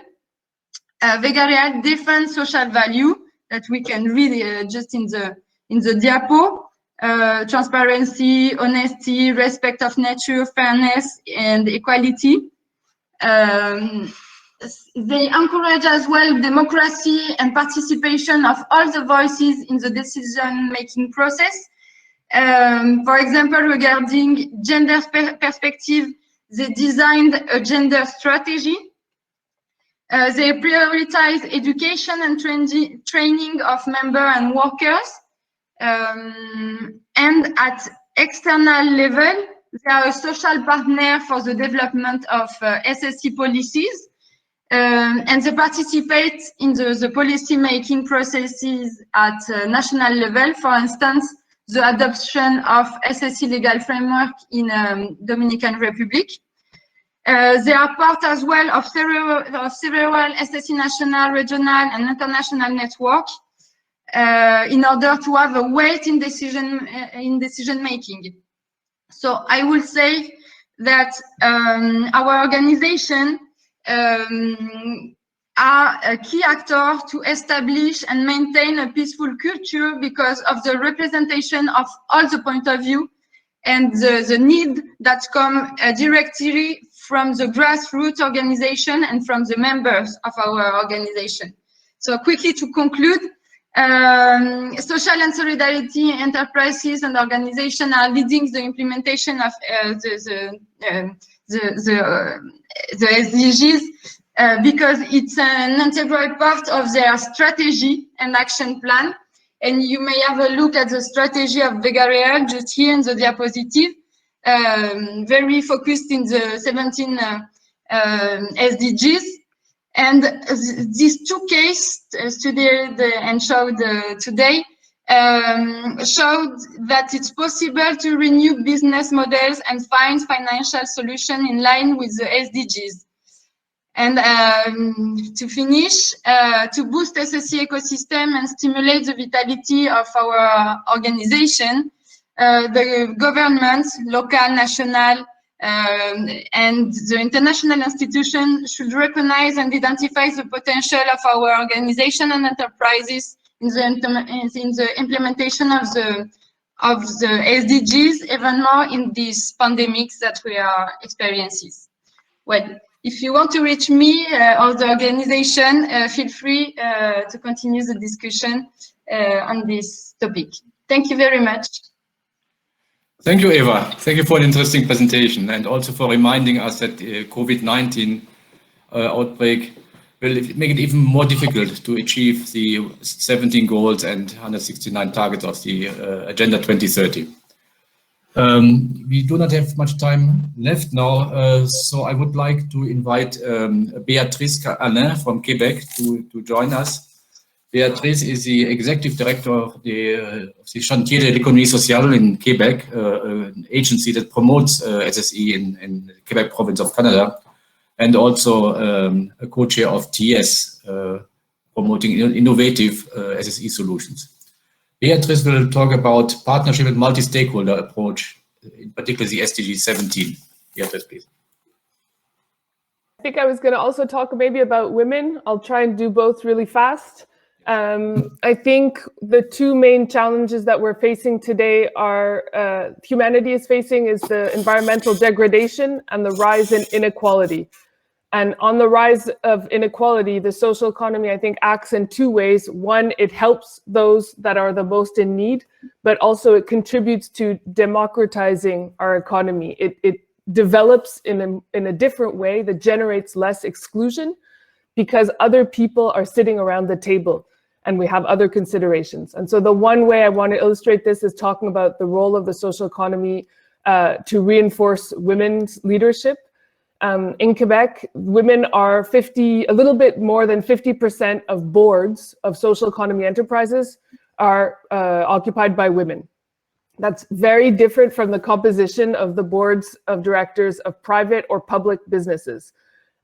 [SPEAKER 6] Vega Real defends social value that we can read just in the diapo. Transparency, honesty, respect of nature, fairness, and equality. They encourage as well democracy and participation of all the voices in the decision-making process. For example, regarding gender perspective, they designed a gender strategy. They prioritize education and training of members and workers. And at external level, they are a social partner for the development of SSE policies, and they participate in the policy making processes at national level. For instance, the adoption of SSE legal framework in Dominican Republic. They are part as well of several SSE national, regional, and international networks. In order to have a weight in decision making. So I will say that our organization are a key actor to establish and maintain a peaceful culture because of the representation of all the point of view and the need that come directly from the grassroots organization and from the members of our organization. So quickly to conclude, social and solidarity enterprises and organizations are leading the implementation of the SDGs because it's an integral part of their strategy and action plan. And you may have a look at the strategy of Vega Real just here in the diapositive, very focused in the 17 SDGs. And these two cases studied and showed today showed that it's possible to renew business models and find financial solutions in line with the SDGs. And to finish, to boost SSE ecosystem and stimulate the vitality of our organization, the government, local, national, and the international institution should recognize and identify the potential of our organization and enterprises in the implementation of the SDGs, even more in these pandemics that we are experiencing. Well, if you want to reach me or the organization, feel free to continue the discussion on this topic. Thank you very much.
[SPEAKER 4] Thank you, Eva. Thank you for an interesting presentation and also for reminding us that the COVID-19 outbreak will make it even more difficult to achieve the 17 goals and 169 targets of the Agenda 2030. We do not have much time left now, so I would like to invite Béatrice Alain from Quebec to join us. Beatrice is the executive director of the Chantier de l'économie sociale in Quebec, an agency that promotes SSE in Quebec province of Canada, and also a co-chair of TS, promoting innovative SSE solutions. Beatrice will talk about partnership and multi-stakeholder approach, in particular the SDG 17. Beatrice, please.
[SPEAKER 7] I think I was going to also talk maybe about women. I'll try and do both really fast. I think the two main challenges that we're facing today are humanity is facing is the environmental degradation and the rise in inequality. And on the rise of inequality, the social economy, I think, acts in two ways. One, it helps those that are the most in need, but also it contributes to democratizing our economy. It develops in a different way that generates less exclusion because other people are sitting around the table and we have other considerations. And so the one way I want to illustrate this is talking about the role of the social economy to reinforce women's leadership. In Quebec, women are a little bit more than 50% of boards of social economy enterprises are occupied by women. That's very different from the composition of the boards of directors of private or public businesses.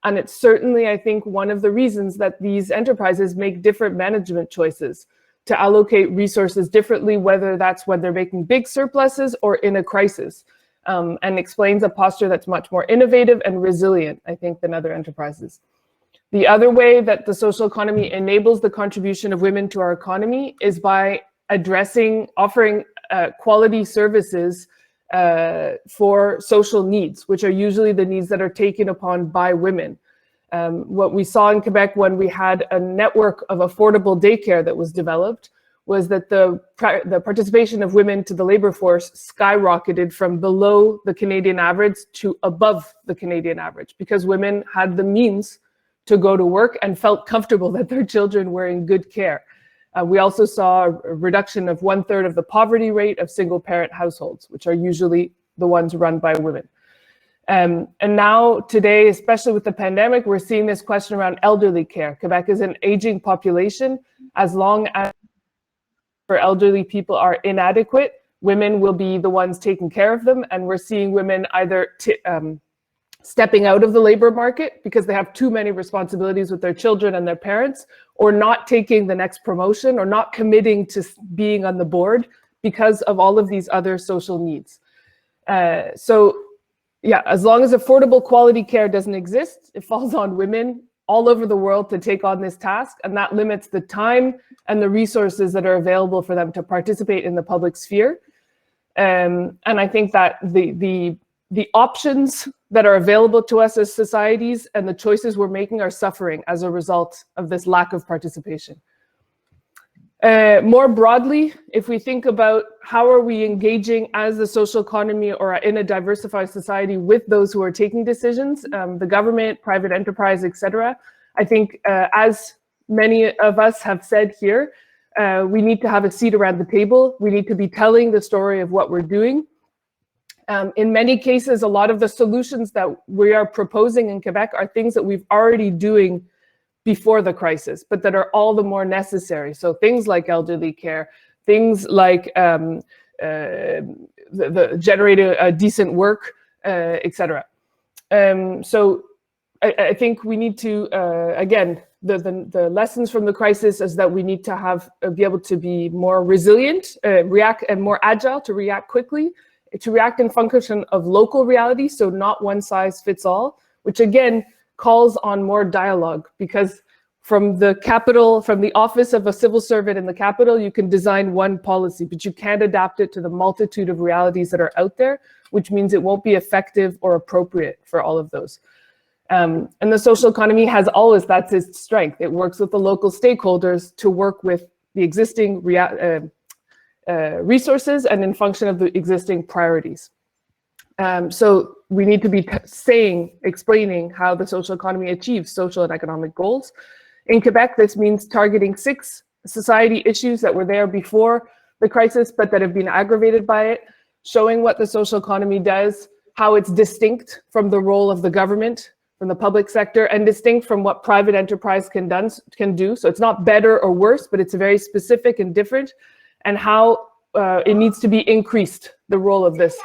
[SPEAKER 7] And it's certainly, I think, one of the reasons that these enterprises make different management choices to allocate resources differently, whether that's when they're making big surpluses or in a crisis, and explains a posture that's much more innovative and resilient, I think, than other enterprises. The other way that the social economy enables the contribution of women to our economy is by offering quality services for social needs, which are usually the needs that are taken upon by women. What we saw in Quebec when we had a network of affordable daycare that was developed was that the participation of women to the labor force skyrocketed from below the Canadian average to above the Canadian average because women had the means to go to work and felt comfortable that their children were in good care. We also saw a reduction of 1/3 of the poverty rate of single-parent households, which are usually the ones run by women. And now today, especially with the pandemic, we're seeing this question around elderly care. Quebec is an aging population. As long as for elderly people are inadequate, women will be the ones taking care of them. And we're seeing women either stepping out of the labor market because they have too many responsibilities with their children and their parents, or not taking the next promotion, or not committing to being on the board because of all of these other social needs. So yeah, as long as affordable quality care doesn't exist, it falls on women all over the world to take on this task, and that limits the time and the resources that are available for them to participate in the public sphere. And I think that the options that are available to us as societies and the choices we're making are suffering as a result of this lack of participation. More broadly, if we think about how are we engaging as the social economy or in a diversified society with those who are taking decisions, the government, private enterprise, etc., I think as many of us have said here, we need to have a seat around the table. We need to be telling the story of what we're doing. In many cases, a lot of the solutions that we are proposing in Quebec are things that we've already doing before the crisis, but that are all the more necessary. So things like elderly care, things like generating decent work, etc. So I think we need to, again, the lessons from the crisis is that we need to be able to be more resilient, react, and more agile to react quickly, to react in function of local reality, so not one size fits all, which again calls on more dialogue, because from the capital, from the office of a civil servant in the capital, you can design one policy, but you can't adapt it to the multitude of realities that are out there, which means it won't be effective or appropriate for all of those. And the social economy has always, that's its strength. It works with the local stakeholders to work with the existing resources and in function of the existing priorities. So we need to be explaining how the social economy achieves social and economic goals. In Quebec, this means targeting 6 society issues that were there before the crisis, but that have been aggravated by it, showing what the social economy does, how it's distinct from the role of the government, from the public sector, and distinct from what private enterprise can do. So it's not better or worse, but it's very specific and different, and how it needs to be increased, the role of this.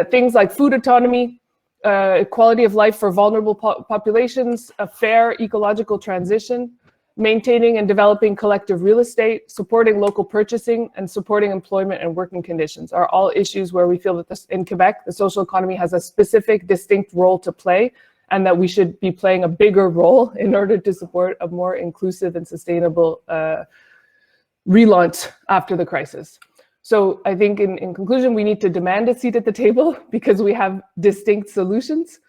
[SPEAKER 7] Things like food autonomy, quality of life for vulnerable populations, a fair ecological transition, maintaining and developing collective real estate, supporting local purchasing, and supporting employment and working conditions are all issues where we feel that in Quebec, the social economy has a specific, distinct role to play, and that we should be playing a bigger role in order to support a more inclusive and sustainable relaunch after the crisis. So I think in conclusion, we need to demand a seat at the table because we have distinct solutions.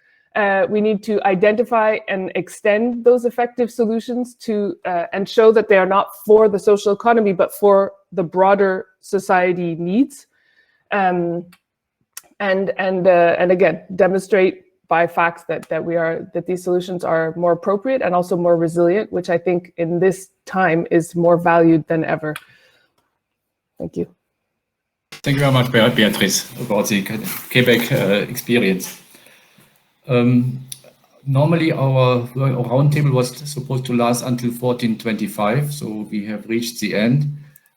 [SPEAKER 7] We need to identify and extend those effective solutions to and show that they are not for the social economy, but for the broader society needs. And again, demonstrate by facts that these solutions are more appropriate and also more resilient, which I think in this time is more valued than ever. Thank you.
[SPEAKER 4] Thank you very much, Beatrice, about the Quebec experience. Normally our roundtable was supposed to last until 14:25, so we have reached the end.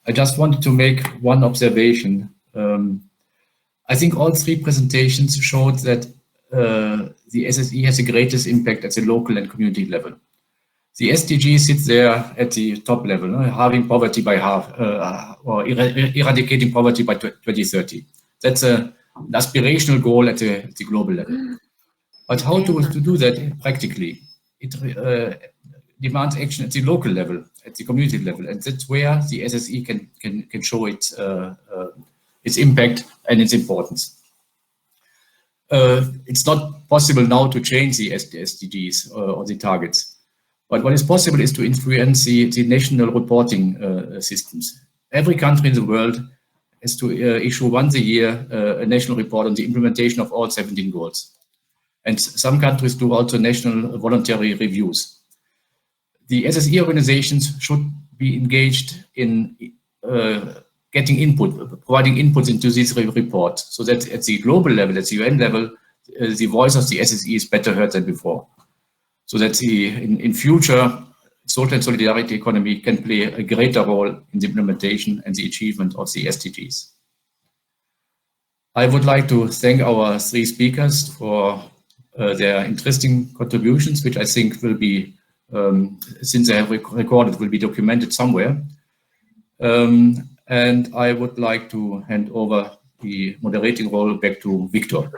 [SPEAKER 4] I just wanted to make one observation. I think all three presentations showed that the SSE has the greatest impact at the local and community level. The SDGs sits there at the top level, halving poverty by half, or eradicating poverty by 2030. That's an aspirational goal at the global level. But how to do that practically? It demands action at the local level, at the community level, and that's where the SSE can show its impact and its importance. It's not possible now to change the SDGs or the targets, but what is possible is to influence the national reporting systems. Every country in the world has to issue once a year a national report on the implementation of all 17 goals. And some countries do also national voluntary reviews. The SSE organizations should be engaged in getting input, providing inputs into this report, so that at the global level, at the UN level, the voice of the SSE is better heard than before. So that in future, social and solidarity economy can play a greater role in the implementation and the achievement of the SDGs. I would like to thank our three speakers for their interesting contributions, which I think will be, since they have recorded, will be documented somewhere. And I would like to hand over the moderating role back to Victor.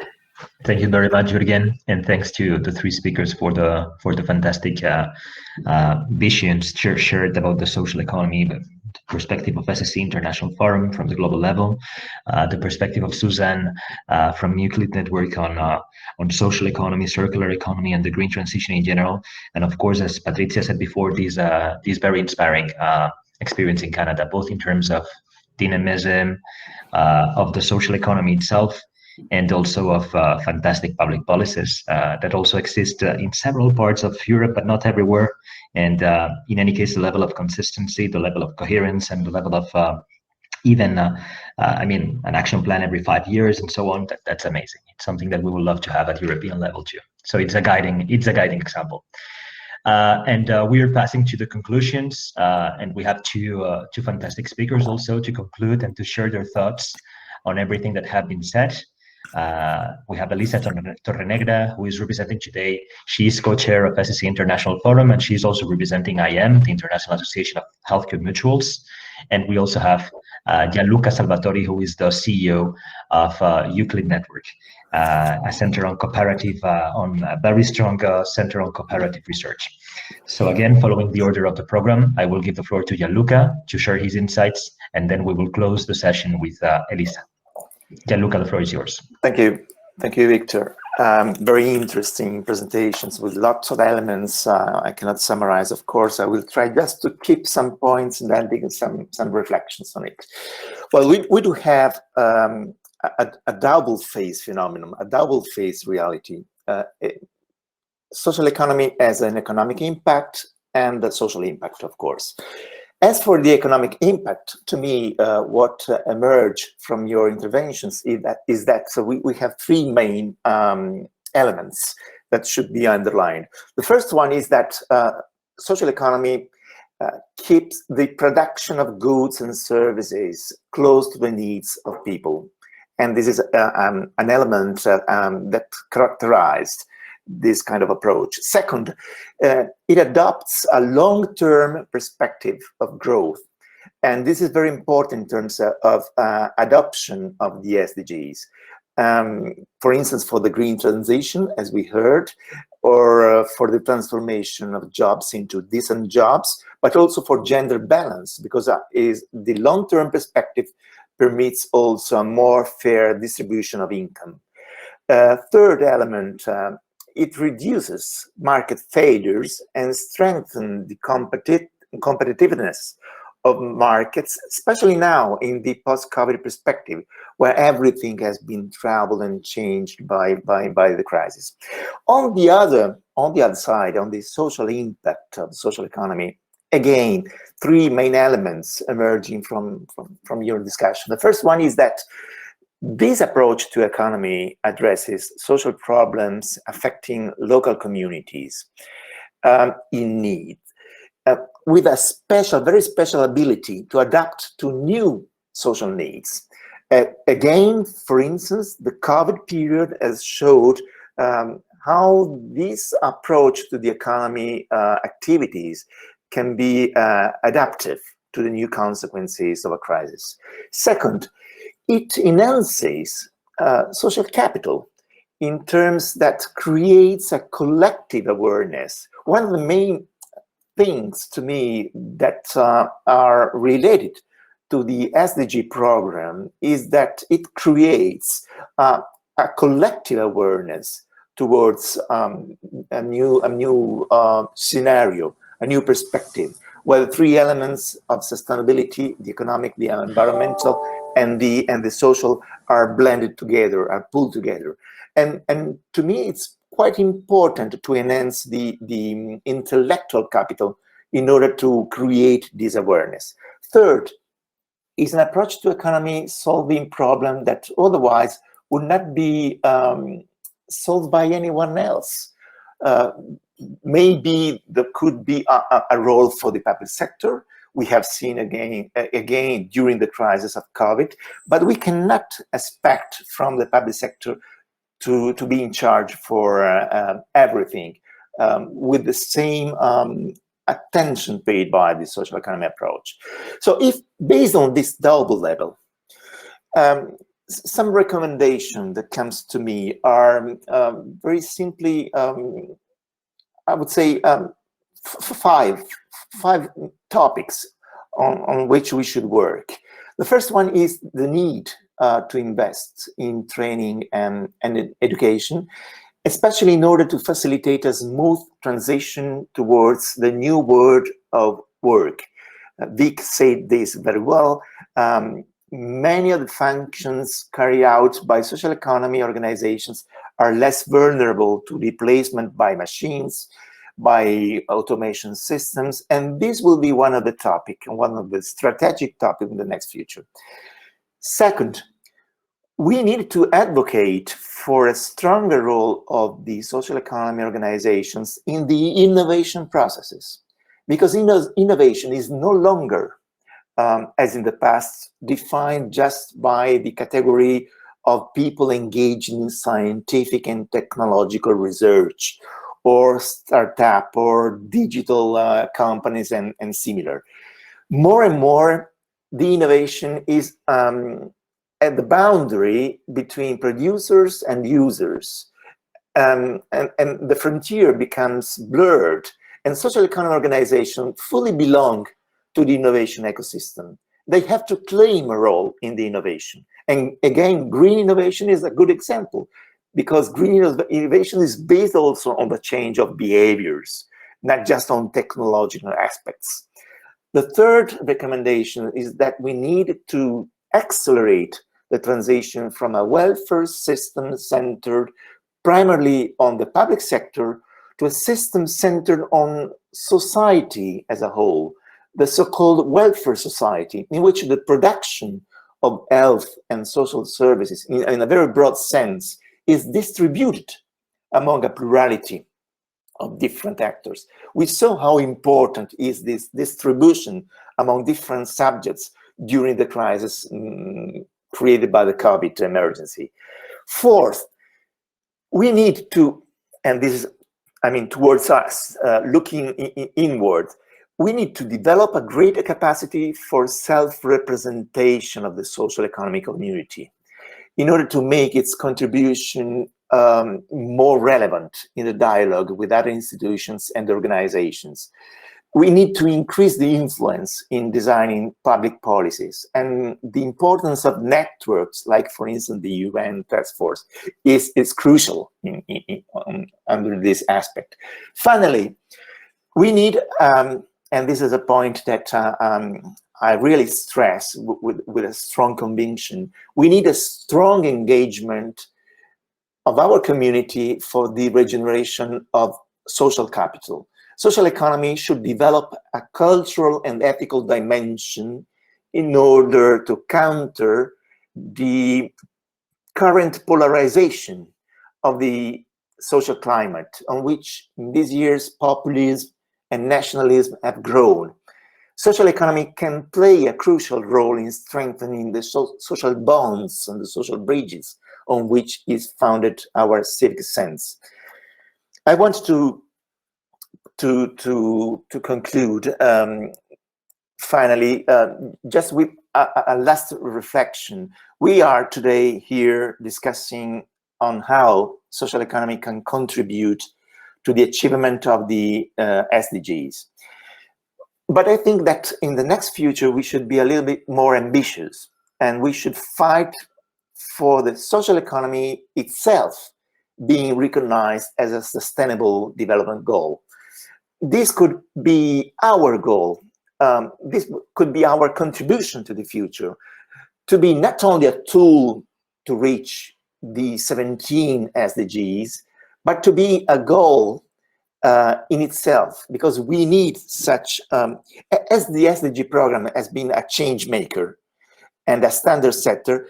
[SPEAKER 1] Thank you very much, Jürgen, and thanks to the three speakers for the fantastic visions shared about the social economy, the perspective of SSE International Forum from the global level, the perspective of Suzanne from Euclid Network on social economy, circular economy, and the green transition in general, and of course, as Patricia said before, this very inspiring experience in Canada, both in terms of dynamism of the social economy itself, and also of fantastic public policies that also exist in several parts of Europe, but not everywhere. And in any case, the level of consistency, the level of coherence, and the level of even, an action plan every 5 years and so on, that's amazing. It's something that we would love to have at European level too. So it's a guiding example. And we are passing to the conclusions, and we have two fantastic speakers also to conclude and to share their thoughts on everything that have been said. We have Elisa Torrenegra, who is representing today. She's co-chair of SSE International Forum, and she's also representing IM, the International Association of Healthcare Mutuals. And we also have Gianluca Salvatori, who is the CEO of Euclid Network, a center on cooperative, on a very strong center on cooperative research. So again, following the order of the program, I will give the floor to Gianluca to share his insights, and then we will close the session with Elisa. Gianluca, the floor is yours.
[SPEAKER 8] Thank you, Victor. Very interesting presentations with lots of elements. I cannot summarize, of course. I will try just to keep some points and then dig some reflections on it. Well, we do have a double phase phenomenon, a double phase reality. Social economy as an economic impact and the social impact, of course. As for the economic impact, to me, what emerged from your interventions is that so we have three main elements that should be underlined. The first one is that social economy keeps the production of goods and services close to the needs of people. And this is an element that characterized this kind of approach. Second, it adopts a long-term perspective of growth. And this is very important in terms of adoption of the SDGs. For instance, for the green transition, as we heard, or for the transformation of jobs into decent jobs, but also for gender balance, because the long-term perspective permits also a more fair distribution of income. Third element, it reduces market failures and strengthens the competitiveness of markets, especially now in the post-COVID perspective, where everything has been troubled and changed by the crisis. On the other side, on the social impact of the social economy, again, three main elements emerging from your discussion. The first one is that this approach to economy addresses social problems affecting local communities in need, with a very special ability to adapt to new social needs. Again, for instance, the COVID period has showed how this approach to the economy activities can be adaptive to the new consequences of a crisis. Second, it enhances social capital in terms that creates a collective awareness. One of the main things to me that are related to the SDG program is that it creates a collective awareness towards a new scenario, a new perspective, where the three elements of sustainability, the economic, the environmental, and the social are blended together, are pulled together. And to me, it's quite important to enhance the intellectual capital in order to create this awareness. Third is an approach to economy solving problem that otherwise would not be solved by anyone else. Maybe there could be a role for the public sector. We have seen again during the crisis of COVID, but we cannot expect from the public sector to be in charge for everything with the same attention paid by the social economy approach. So if based on this double level, some recommendation that comes to me are very simply, I would say, five topics on which we should work. The first one is the need to invest in training and education, especially in order to facilitate a smooth transition towards the new world of work. Vic said this very well. Many of the functions carried out by social economy organizations are less vulnerable to replacement by machines, by automation systems, and this will be one of the topics, one of the strategic topics in the next future. Second, we need to advocate for a stronger role of the social economy organizations in the innovation processes, because innovation is no longer, as in the past, defined just by the category of people engaged in scientific and technological research, or startup, or digital companies and similar. More and more, the innovation is at the boundary between producers and users, and the frontier becomes blurred, and social economy organizations fully belong to the innovation ecosystem. They have to claim a role in the innovation. And again, green innovation is a good example, because green innovation is based also on the change of behaviors, not just on technological aspects. The third recommendation is that we need to accelerate the transition from a welfare system centered primarily on the public sector to a system centered on society as a whole, the so-called welfare society, in which the production of health and social services, in a very broad sense, is distributed among a plurality of different actors. We saw how important is this distribution among different subjects during the crisis created by the COVID emergency. Fourth, we need to, and this is, I mean, towards us, looking inward, we need to develop a greater capacity for self-representation of the social economic community in order to make its contribution more relevant in the dialogue with other institutions and organizations. We need to increase the influence in designing public policies, and the importance of networks, like for instance the UN Taskforce, is crucial under this aspect. Finally, we need, and this is a point that I really stress with a strong conviction, we need a strong engagement of our community for the regeneration of social capital. Social economy should develop a cultural and ethical dimension in order to counter the current polarization of the social climate on which in these years populism and nationalism have grown. Social economy can play a crucial role in strengthening the social bonds and the social bridges on which is founded our civic sense. I want to conclude finally just with a last reflection. We are today here discussing on how social economy can contribute to the achievement of the SDGs. But I think that in the next future we should be a little bit more ambitious, and we should fight for the social economy itself being recognized as a sustainable development goal. This could be our goal. This could be our contribution to the future, to be not only a tool to reach the 17 SDGs, but to be a goal in itself, because we need such, as the SDG program has been a change maker and a standard setter,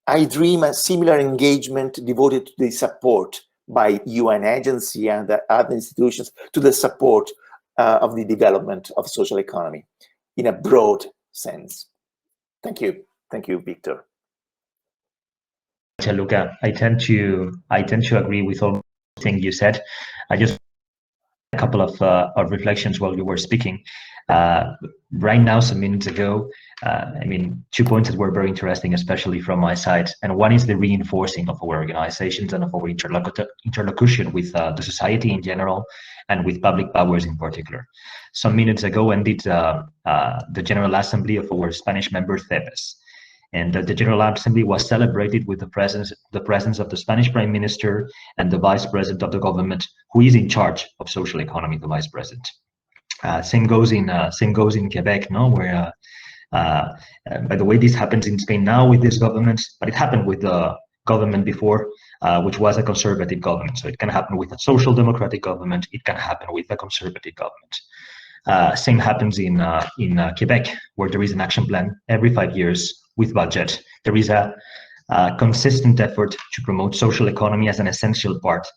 [SPEAKER 8] I dream a similar engagement devoted to the support by UN agency and other institutions to the support of the development of social economy in a broad sense. Thank you. Thank you, Victor.
[SPEAKER 1] Luca, I tend to agree with all things you said. I just a couple of reflections while you were speaking. Right now, some minutes ago, I mean, 2 points that were very interesting, especially from my side. And one is the reinforcing of our organizations and of our interlocution with the society in general and with public powers in particular. Some minutes ago ended the General Assembly of our Spanish member CEPES. And the General Assembly was celebrated with the presence of the Spanish Prime Minister and the Vice President of the government, who is in charge of social economy, the Vice President. Same goes in Quebec, no? Where, by the way, this happens in Spain now with this government, but it happened with the government before, which was a conservative government. So it can happen with a social democratic government. It can happen with a conservative government. Same happens in Quebec, where there is an action plan every 5 years with budget. There is a consistent effort to promote social economy as an essential part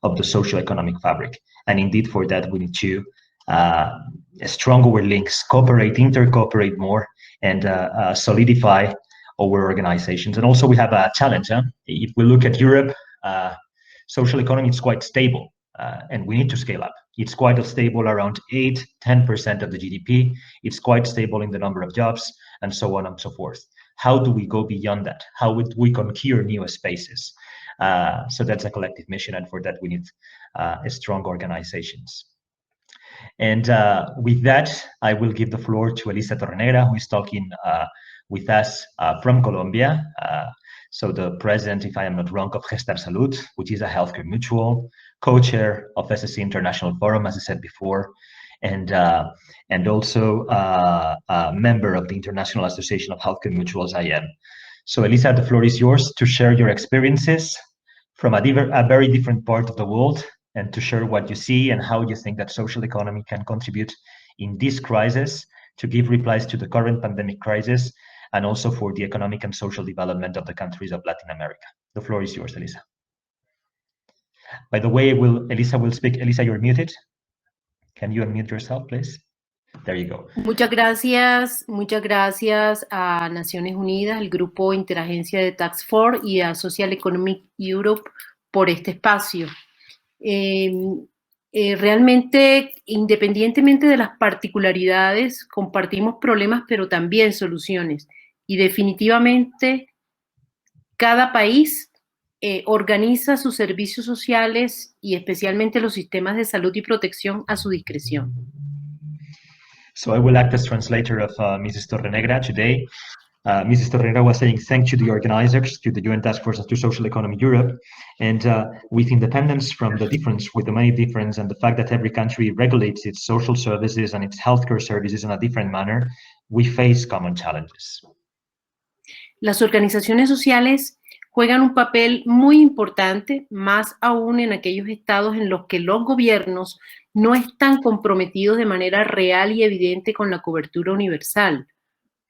[SPEAKER 1] of the social economic fabric. And indeed, for that, we need to strong our links, cooperate, intercooperate more, and solidify our organizations. And also we have a challenge. If we look at Europe, social economy is quite stable, and we need to scale up. It's quite stable around 8–10% of the GDP. It's quite stable in the number of jobs, and so on and so forth. How do we go beyond that? How would we conquer new spaces? So that's a collective mission, and for that we need strong organizations. And with that, I will give the floor to Elisa Torrenegra, who is talking with us from Colombia. So the president, if I am not wrong, of Gestar Salud, which is a healthcare mutual, co-chair of SSE International Forum, as I said before, and also a member of the International Association of Healthcare Mutuals, IM. So Elisa, the floor is yours to share your experiences from a very different part of the world, and to share what you see and how you think that social economy can contribute in this crisis to give replies to the current pandemic crisis, and also for the economic and social development of the countries of Latin America. The floor is yours, Elisa. By the way, Elisa will speak. Elisa, you're muted. Can you unmute yourself, please? There you go.
[SPEAKER 9] Muchas gracias a Naciones Unidas, el Grupo Interagencia de Taskforce y a Social Economic Europe por este espacio. Realmente, independientemente de las particularidades, compartimos problemas, pero también soluciones. Y definitivamente, cada país organiza sus servicios sociales y especialmente los sistemas de salud y protección a su discreción.
[SPEAKER 1] So I will act as translator of Mrs. Torrenegra today. Mrs. Torrenegra was saying thank you to the organizers, to the UN Taskforce, and to Social Economy Europe. And with independence from the difference, with the many difference, and the fact that every country regulates its social services and its healthcare services in a different manner, we face common challenges.
[SPEAKER 9] Las organizaciones sociales juegan un papel muy importante, más aún en aquellos estados en los que los gobiernos no están comprometidos de manera real y evidente con la cobertura universal,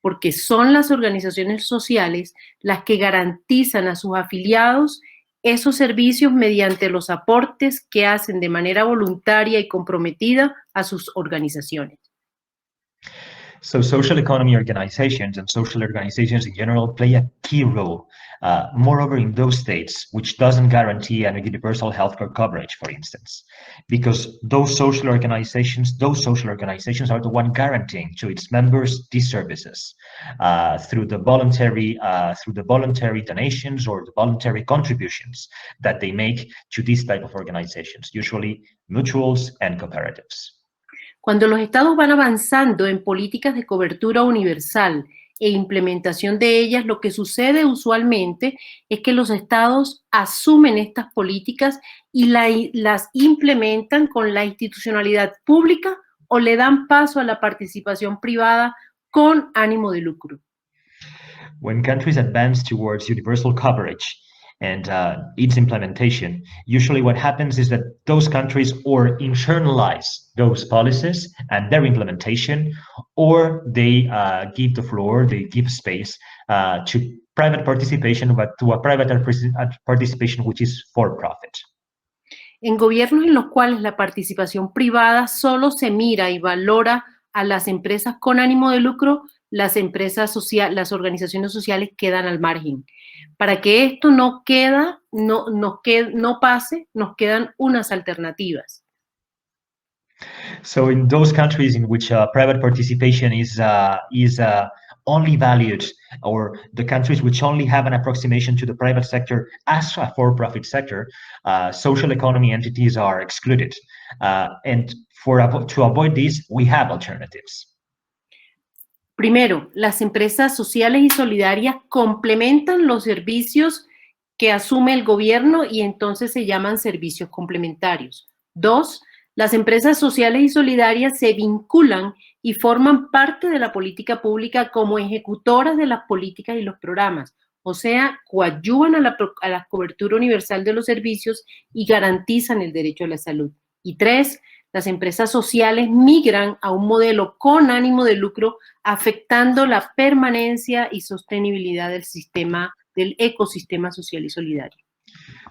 [SPEAKER 9] porque son las organizaciones sociales las que garantizan a sus afiliados esos servicios mediante los aportes que hacen de manera voluntaria y comprometida a sus organizaciones.
[SPEAKER 1] So social economy organizations and social organizations in general play a key role, moreover in those states which doesn't guarantee a universal healthcare coverage, for instance, because those social organizations are the one guaranteeing to its members these services through the voluntary donations or the voluntary contributions that they make to these type of organizations, usually mutuals and cooperatives.
[SPEAKER 9] Cuando los estados van avanzando en políticas de cobertura universal e implementación de ellas, lo que sucede usualmente es que los estados asumen estas políticas y las implementan con la institucionalidad pública o le dan paso a la participación privada con ánimo de lucro.
[SPEAKER 1] When countries advance towards universal coverage and its implementation, usually what happens is that those countries or internalize those policies and their implementation, or they give the floor, they give space to private participation, but to a private participation which is for profit.
[SPEAKER 9] En gobiernos en los cuales la participación privada solo se mira y valora a las empresas con ánimo de lucro, las organizaciones sociales quedan al margen. Para que esto no pase, nos quedan unas alternativas.
[SPEAKER 1] So in those countries in which private participation is only valued, or the countries which only have an approximation to the private sector as a for-profit sector, social economy entities are excluded. And to avoid this, we have alternatives.
[SPEAKER 9] Primero, las empresas sociales y solidarias complementan los servicios que asume el gobierno y entonces se llaman servicios complementarios. Dos, las empresas sociales y solidarias se vinculan y forman parte de la política pública como ejecutoras de las políticas y los programas, o sea, coadyuvan a la cobertura universal de los servicios y garantizan el derecho a la salud. Y tres, las empresas sociales migran a un modelo con ánimo de lucro, afectando la permanencia y sostenibilidad del ecosistema social y solidario.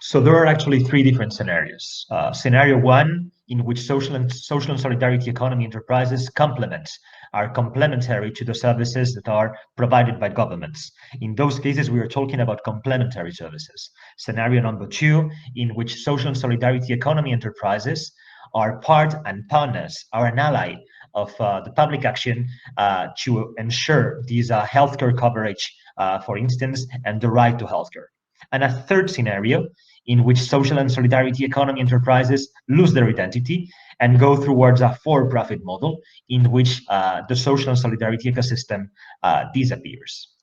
[SPEAKER 1] So there are actually three different scenarios. Scenario one, in which social and solidarity economy enterprises are complementary to the services that are provided by governments. In those cases, we are talking about complementary services. Scenario number two, in which social and solidarity economy enterprises are part and partners, are an ally of the public action to ensure these healthcare coverage, for instance, and the right to healthcare. And a third scenario in which social and solidarity economy enterprises lose their identity and go towards a for-profit model in which the social and solidarity ecosystem disappears.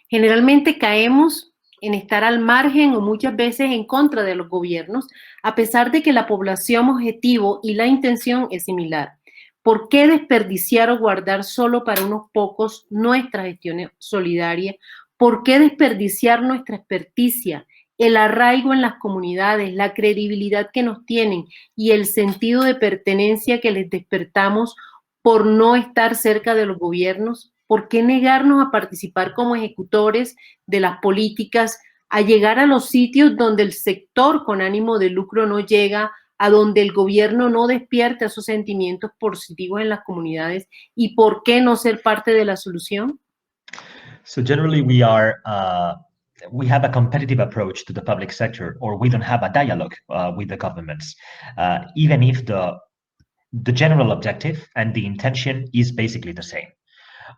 [SPEAKER 9] Generalmente caemos en estar al margen o muchas veces en contra de los gobiernos, a pesar de que la población objetivo y la intención es similar. ¿Por qué desperdiciar o guardar solo para unos pocos nuestra gestión solidaria? ¿Por qué desperdiciar nuestra experticia, el arraigo en las comunidades, la credibilidad que nos tienen y el sentido de pertenencia que les despertamos por no estar cerca de los gobiernos? ¿Por qué negarnos a participar como ejecutores de las políticas a llegar a los sitios donde el sector con ánimo de lucro no llega, a donde el gobierno no despierta esos sentimientos positivos en las comunidades, y por qué no ser parte de la solución?
[SPEAKER 1] So generally we have a competitive approach to the public sector, or we don't have a dialogue with the governments, even if the general objective and the intention is basically the same.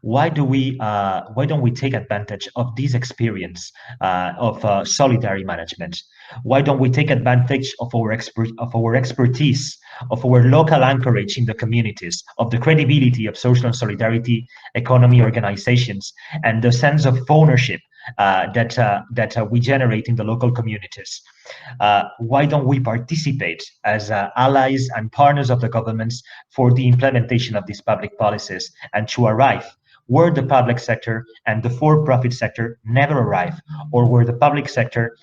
[SPEAKER 1] Why don't we take advantage of this experience of solidary management? Why don't we take advantage of our expertise, of our local anchorage in the communities, of the credibility of social and solidarity economy organizations, and the sense of ownership that we generate in the local communities? Why don't we participate as allies and partners of the governments for the implementation of these public policies, and to arrive where the public sector and the for-profit sector never arrive, or where the public sector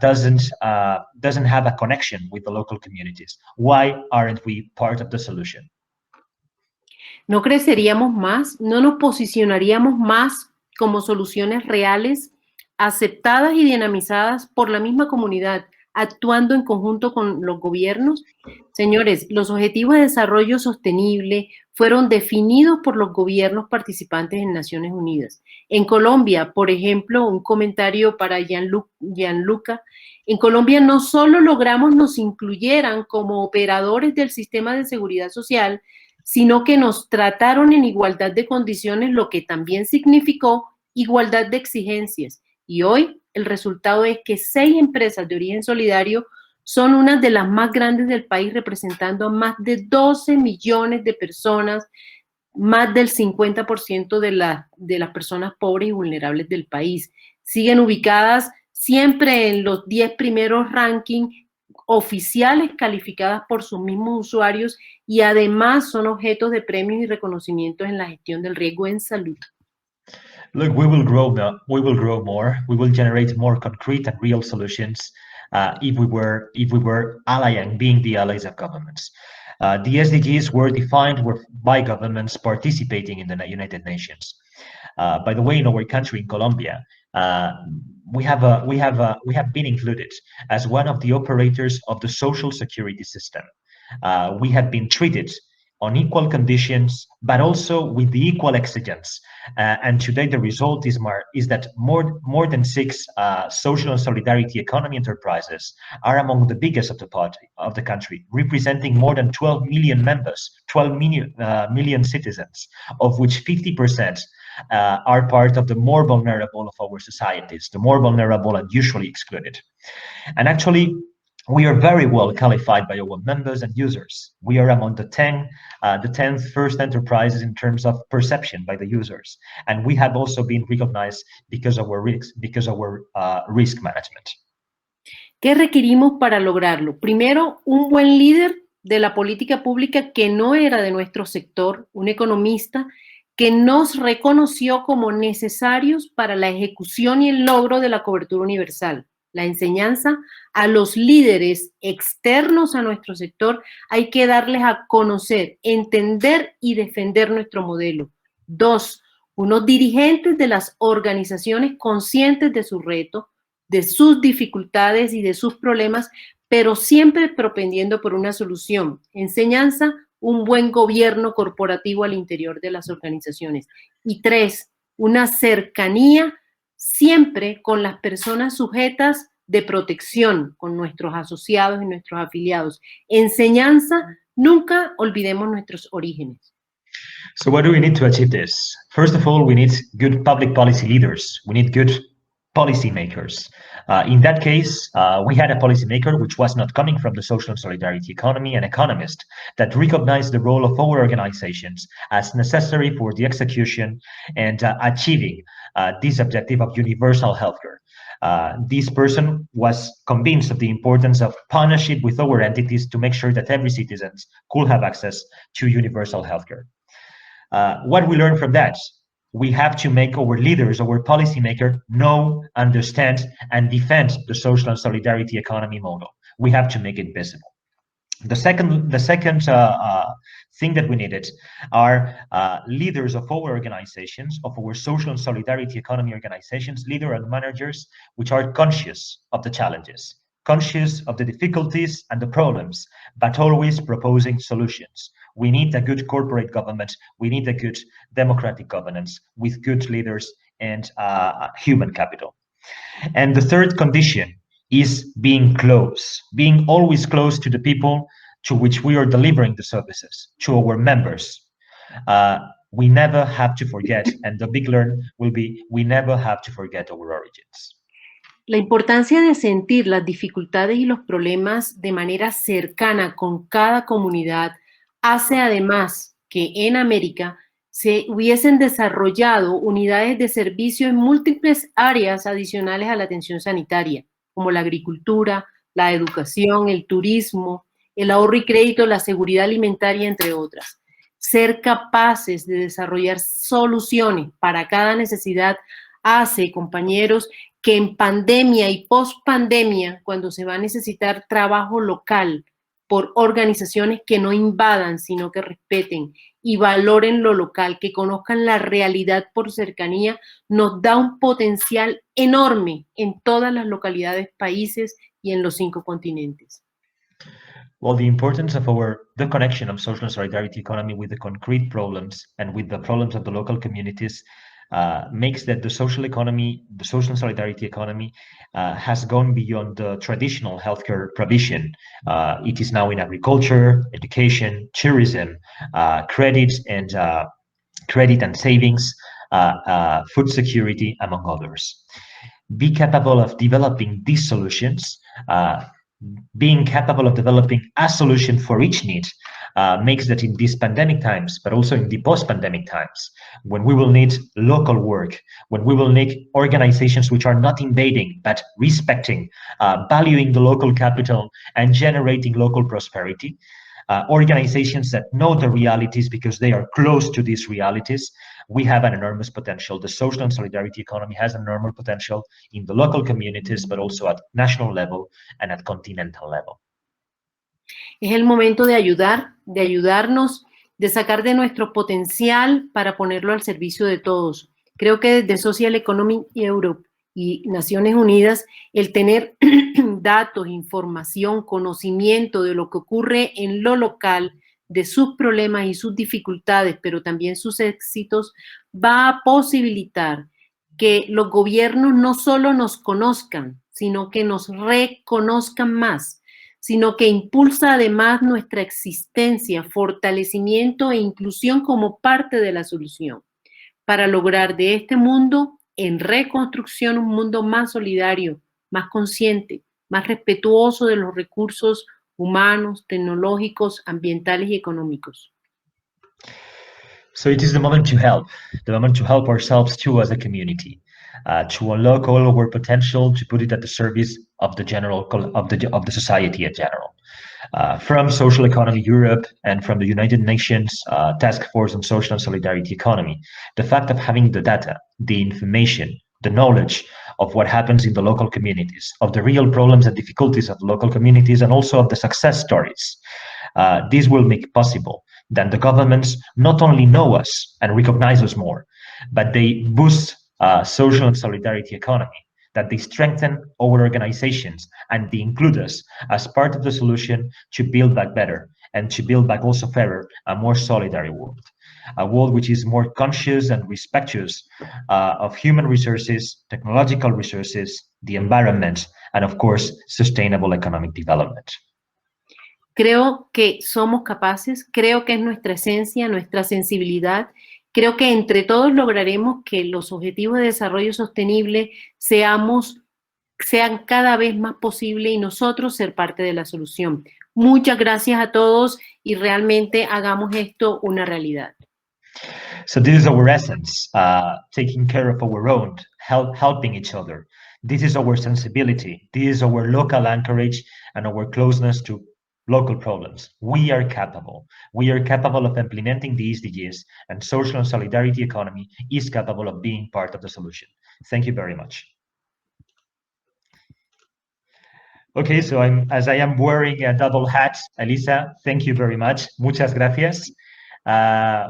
[SPEAKER 1] doesn't have a connection with the local communities? Why aren't we part of the solution?
[SPEAKER 9] ¿No creceríamos más? ¿No nos posicionaríamos más como soluciones reales, aceptadas y dinamizadas por la misma comunidad, actuando en conjunto con los gobiernos? Señores, los Objetivos de Desarrollo Sostenible fueron definidos por los gobiernos participantes en Naciones Unidas. En Colombia, por ejemplo, un comentario para Gianluca, en Colombia no solo logramos nos incluyeran como operadores del sistema de seguridad social, sino que nos trataron en igualdad de condiciones, lo que también significó igualdad de exigencias. Y hoy el resultado es que 6 empresas de origen solidario son unas de las más grandes del país, representando a más de 12 millones de personas, más del 50% de las personas pobres y vulnerables del país. Siguen ubicadas siempre en los 10 primeros rankings oficiales calificadas por sus mismos usuarios, y además son objetos de premios y reconocimientos en la gestión del riesgo en salud.
[SPEAKER 1] Look, we will grow more. We will generate more concrete and real solutions if we were allying, being the allies of governments. The SDGs were defined by governments participating in the United Nations. By the way, in our country, in Colombia, we have been included as one of the operators of the social security system. We have been treated on equal conditions, but also with the equal exigence. And today the result is that more than 6 social and solidarity economy enterprises are among the biggest of the country, representing more than 12 million members, 12 million citizens, of which 50% are part of the more vulnerable of our societies, the more vulnerable and usually excluded. And actually, we are very well qualified by our members and users. We are among the 10th first enterprises in terms of perception by the users, and we have also been recognized because of our risk management.
[SPEAKER 9] ¿Qué requerimos para lograrlo? Primero, un buen líder de la política pública que no era de nuestro sector, un economista que nos reconoció como necesarios para la ejecución y el logro de la cobertura universal. La enseñanza a los líderes externos a nuestro sector, hay que darles a conocer, entender y defender nuestro modelo. 2, unos dirigentes de las organizaciones conscientes de su reto, de sus dificultades y de sus problemas, pero siempre propendiendo por una solución. Enseñanza, un buen gobierno corporativo al interior de las organizaciones. Y 3, una cercanía siempre con las personas sujetas de protección, con nuestros asociados y nuestros afiliados. Enseñanza, nunca olvidemos nuestros orígenes.
[SPEAKER 1] So what do we need to achieve this? First of all, we need good public policy leaders. We need good policymakers. In that case, we had a policymaker which was not coming from the social and solidarity economy, an economist that recognized the role of our organizations as necessary for the execution and achieving this objective of universal healthcare. This person was convinced of the importance of partnership with our entities to make sure that every citizen could have access to universal healthcare. What we learned from that? We have to make our leaders, our policymaker, know, understand, and defend the social and solidarity economy model. We have to make it visible. The second thing that we needed are leaders of our organizations, of our social and solidarity economy organizations, leaders and managers, which are conscious of the challenges, conscious of the difficulties and the problems, but always proposing solutions. We need a good corporate government. We need a good democratic governance with good leaders and human capital. And the third condition is being close, being always close to the people to which we are delivering the services, to our members. We never have to forget, and the big learn will be, we never have to forget our origins.
[SPEAKER 9] La importancia de sentir las dificultades y los problemas de manera cercana con cada comunidad hace además que en América se hubiesen desarrollado unidades de servicio en múltiples áreas adicionales a la atención sanitaria, como la agricultura, la educación, el turismo, el ahorro y crédito, la seguridad alimentaria, entre otras. Ser capaces de desarrollar soluciones para cada necesidad hace, compañeros, que en pandemia y post-pandemia, cuando se va a necesitar trabajo local por organizaciones que no invadan, sino que respeten y valoren lo local, que conozcan la realidad por cercanía, nos da un potencial enorme en todas las localidades, países y en los 5 continentes.
[SPEAKER 1] Well, the importance of the connection of social and solidarity economy with the concrete problems and with the problems of the local communities makes that the social economy, the social and solidarity economy has gone beyond the traditional healthcare provision. It is now in agriculture, education, tourism, credit and savings, food security, among others. Be capable of developing these solutions, being capable of developing a solution for each need makes that in these pandemic times, but also in the post-pandemic times, when we will need local work, when we will need organizations which are not invading, but respecting, valuing the local capital and generating local prosperity, organizations that know the realities because they are close to these realities, we have an enormous potential. The social and solidarity economy has an enormous potential in the local communities, but also at national level and at continental level.
[SPEAKER 9] Es el momento de ayudarnos, de sacar de nuestro potencial para ponerlo al servicio de todos. Creo que desde Social Economic Europe y Naciones Unidas, el tener datos, información, conocimiento de lo que ocurre en lo local, de sus problemas y sus dificultades, pero también sus éxitos, va a posibilitar que los gobiernos no solo nos conozcan, sino que nos reconozcan más, sino que impulsa además nuestra existencia, fortalecimiento e inclusión como parte de la solución, para lograr de este mundo en reconstrucción un mundo más solidario, más consciente, más respetuoso de los recursos humanos, tecnológicos, ambientales y económicos.
[SPEAKER 1] So it is the moment to help ourselves too as a community, to unlock all of our potential, to put it at the service of the society in general. From Social Economy Europe and from the United Nations Task Force on Social and Solidarity Economy, the fact of having the data, the information, the knowledge of what happens in the local communities, of the real problems and difficulties of the local communities, and also of the success stories. This will make possible that the governments not only know us and recognize us more, but they boost social and solidarity economy, that they strengthen our organizations and they include us as part of the solution to build back better and to build back also fairer, a more solidary world. A world which is more conscious and respectuous of human resources, technological resources, the environment, and of course, sustainable economic development.
[SPEAKER 9] Creo que somos capaces, creo que es nuestra esencia, nuestra sensibilidad. Creo que entre todos lograremos que los objetivos de desarrollo sostenible sean cada vez más posibles y nosotros ser parte de la solución. Muchas gracias a todos y realmente hagamos esto una realidad.
[SPEAKER 1] So this is our essence, taking care of our own, helping each other. This is our sensibility. This is our local anchorage and our closeness to local problems. We are capable. We are capable of implementing the SDGs, and social and solidarity economy is capable of being part of the solution. Thank you very much. Okay, so as I am wearing a double hat, Elisa, thank you very much. Muchas gracias.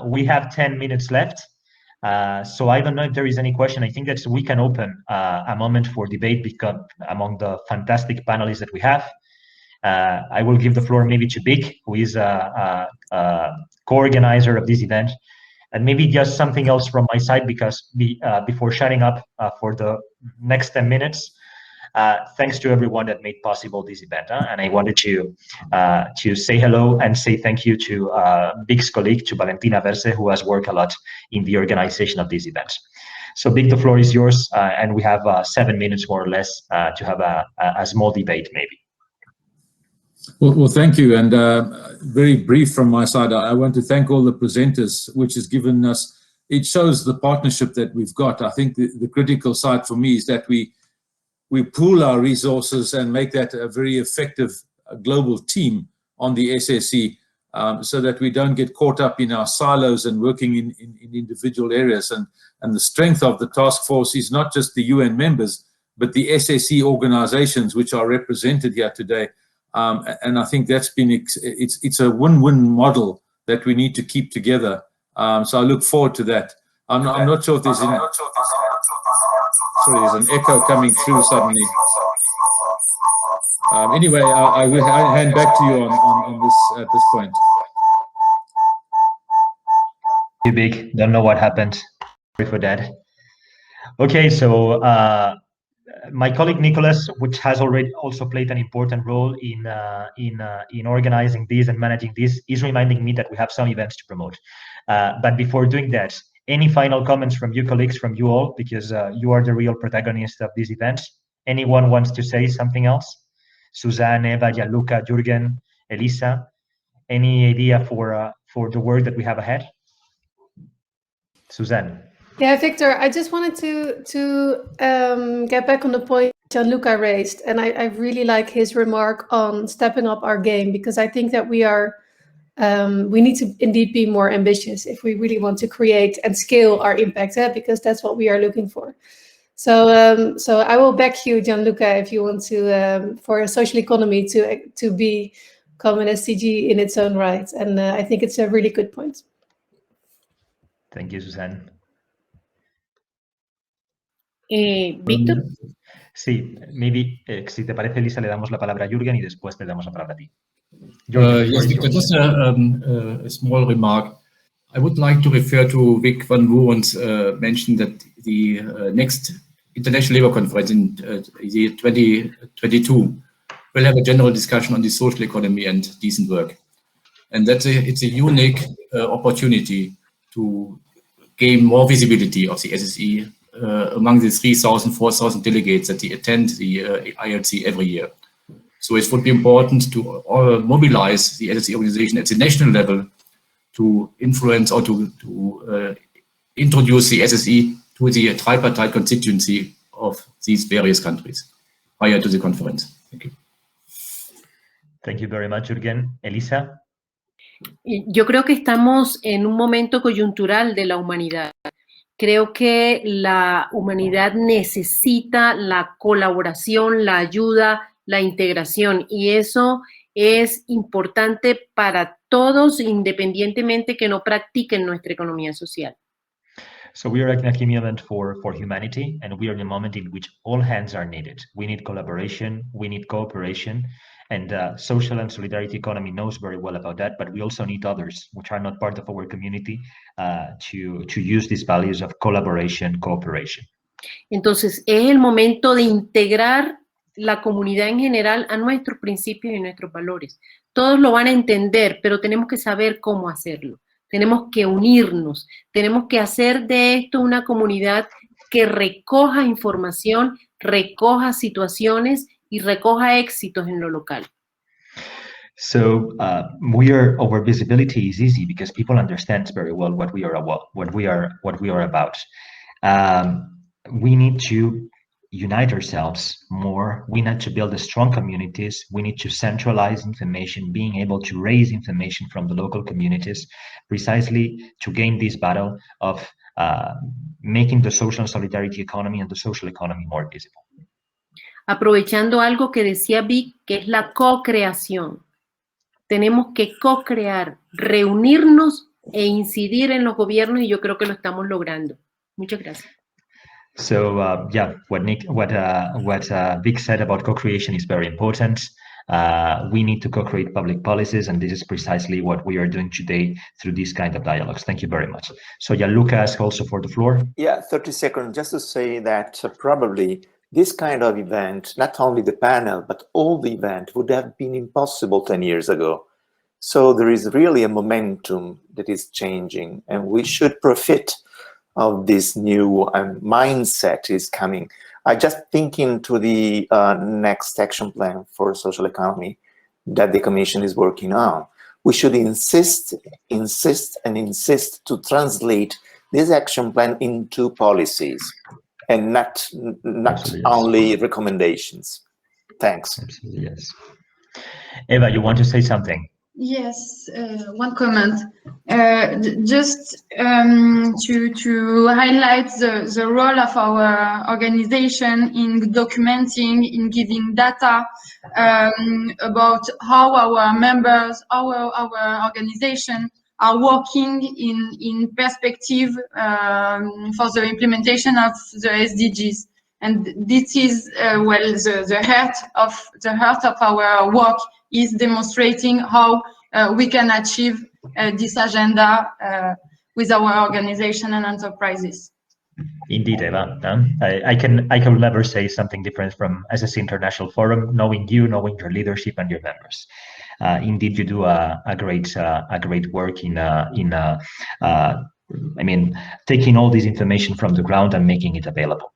[SPEAKER 1] We have 10 minutes left. So I don't know if there is any question. I think that we can open a moment for debate among the fantastic panelists that we have. I will give the floor maybe to Vic, who is a co-organizer of this event. And maybe just something else from my side, because before shutting up for the next 10 minutes, thanks to everyone that made possible this event. And I wanted to say hello and say thank you to Vic's colleague, to Valentina Verse, who has worked a lot in the organization of these events. So Vic, the floor is yours, and we have 7 minutes more or less to have a small debate maybe.
[SPEAKER 2] Well, thank you. And very brief from my side, I want to thank all the presenters, which has given us, it shows the partnership that we've got. I think the critical side for me is that we pool our resources and make that a very effective global team on the SSE, so that we don't get caught up in our silos and working in individual areas. And the strength of the task force is not just the UN members, but the SSE organizations which are represented here today. And I think that's been, it's a win-win model that we need to keep together. So I look forward to that. I'm not sure if there's any, sorry, there's an echo coming through suddenly. Anyway, I will hand back to you on this at this point.
[SPEAKER 1] Too big, don't know what happened. Sorry for that. Okay, so my colleague Nicholas, which has already also played an important role in organizing this and managing this, is reminding me that we have some events to promote. But before doing that, any final comments from you colleagues, from you all, because you are the real protagonists of these events? Anyone wants to say something else? Suzanne, Eva, Gianluca, Jürgen, Elisa, any idea for the work that we have ahead? Suzanne.
[SPEAKER 5] Yeah, Victor, I just wanted to get back on the point Gianluca raised, and I really like his remark on stepping up our game, because I think that we need to indeed be more ambitious if we really want to create and scale our impact, because that's what we are looking for. So I will back you, Gianluca, if you want to for a social economy to become an SDG in its own right, and I think it's a really good point.
[SPEAKER 1] Thank you, Suzanne.
[SPEAKER 9] Víctor.
[SPEAKER 1] Sí, maybe, si te parece, Elisa, le damos la palabra a Jürgen y después te damos la palabra a ti.
[SPEAKER 4] Yes, Victor, just a small remark. I would like to refer to Vic van Woerens mentioned that the next International Labour Conference in year 2022 will have a general discussion on the social economy and decent work. And it's a unique opportunity to gain more visibility of the SSE among the 3,000, 4,000 delegates that attend the ILC every year. So it would be important to mobilize the SSE organization at the national level to influence or to introduce the SSE to the tripartite constituency of these various countries prior to the conference. Thank you.
[SPEAKER 1] Thank you very much, Jürgen. Elisa?
[SPEAKER 9] Yo creo que estamos en un momento coyuntural de la humanidad. Creo que la humanidad necesita la colaboración, la ayuda, la integración, y eso es importante para todos, independientemente que no practiquen nuestra economía social.
[SPEAKER 1] So we are at a moment for humanity, and we are in a moment in which all hands are needed. We need collaboration, we need cooperation, and social and solidarity economy knows very well about that, but we also need others which are not part of our community to use these values of collaboration, cooperation.
[SPEAKER 9] Entonces, es el momento de integrar la comunidad en general a nuestros principios y nuestros valores. Todos lo van a entender, pero tenemos que saber cómo hacerlo. Tenemos que unirnos, tenemos que hacer de esto una comunidad que recoja información, recoja situaciones y recoja éxitos en lo local.
[SPEAKER 1] So our visibility is easy because people understand very well what we are about. We need to unite ourselves more. We need to build strong communities. We need to centralize information, being able to raise information from the local communities, precisely to gain this battle of making the social and solidarity economy and the social economy more visible.
[SPEAKER 9] Aprovechando algo que decía Vic, que es la co-creación. Tenemos que co-crear, reunirnos e incidir en los gobiernos, y yo creo que lo estamos logrando. Muchas gracias.
[SPEAKER 1] So yeah, what Vic said about co-creation is very important. We need to co-create public policies, and this is precisely what we are doing today through these kind of dialogues. Thank you very much. So yeah, Lucas also for the floor.
[SPEAKER 8] Yeah, 30 seconds, just to say that probably this kind of event, not only the panel, but all the event would have been impossible 10 years ago. So there is really a momentum that is changing, and we should profit of this new mindset is coming. I just thinking to the next action plan for social economy that the Commission is working on. We should insist to translate this action plan into policies and not only recommendations. Thanks.
[SPEAKER 1] Absolutely, yes. Eva, you want to say something?
[SPEAKER 6] Yes, one comment. Just to highlight the role of our organization in documenting, in giving data about how our members, our organization are working in perspective for the implementation of the SDGs. And this is well the heart of our work is demonstrating how we can achieve this agenda with our organization and enterprises.
[SPEAKER 1] Indeed, Eva. I can never say something different from SSE International Forum, knowing you, knowing your leadership and your members. Indeed, you do a great work in I mean, taking all this information from the ground and making it available.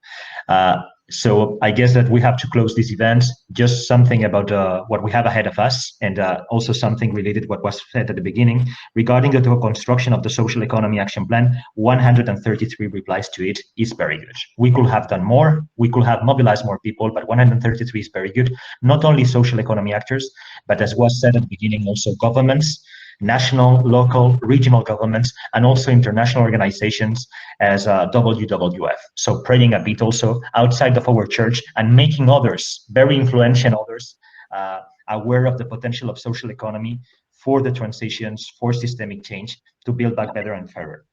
[SPEAKER 1] So I guess that we have to close this event. Just something about what we have ahead of us, and also something related to what was said at the beginning regarding the construction of the Social Economy Action Plan. 133 replies to it is very good. We could have done more. We could have mobilized more people, but 133 is very good. Not only social economy actors, but as was said at the beginning, also governments, national, local, regional governments, and also international organizations as WWF. So praying a bit also outside of our church and making others, very influential others, aware of the potential of social economy for the transitions, for systemic change, to build back better and fairer.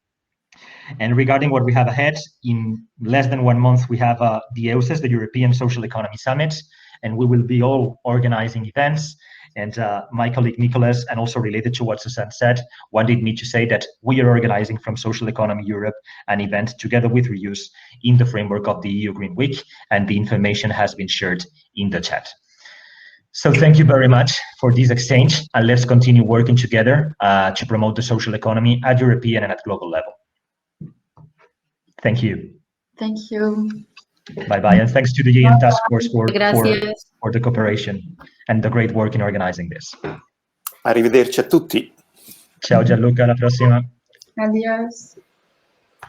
[SPEAKER 1] And regarding what we have ahead, in less than 1 month, we have the EUSES, the European Social Economy Summit, and we will be all organizing events. And my colleague Nicholas, and also related to what Susanne said, wanted me to say that we are organizing from Social Economy Europe an event together with Reuse in the framework of the EU Green Week, and the information has been shared in the chat. So thank you very much for this exchange, and let's continue working together to promote the social economy at European and at global level. Thank you.
[SPEAKER 6] Thank you.
[SPEAKER 1] Bye-bye, and thanks to the UN Taskforce for the cooperation and the great work in organizing this.
[SPEAKER 8] Arrivederci a tutti.
[SPEAKER 1] Ciao Gianluca, alla prossima.
[SPEAKER 6] Adios.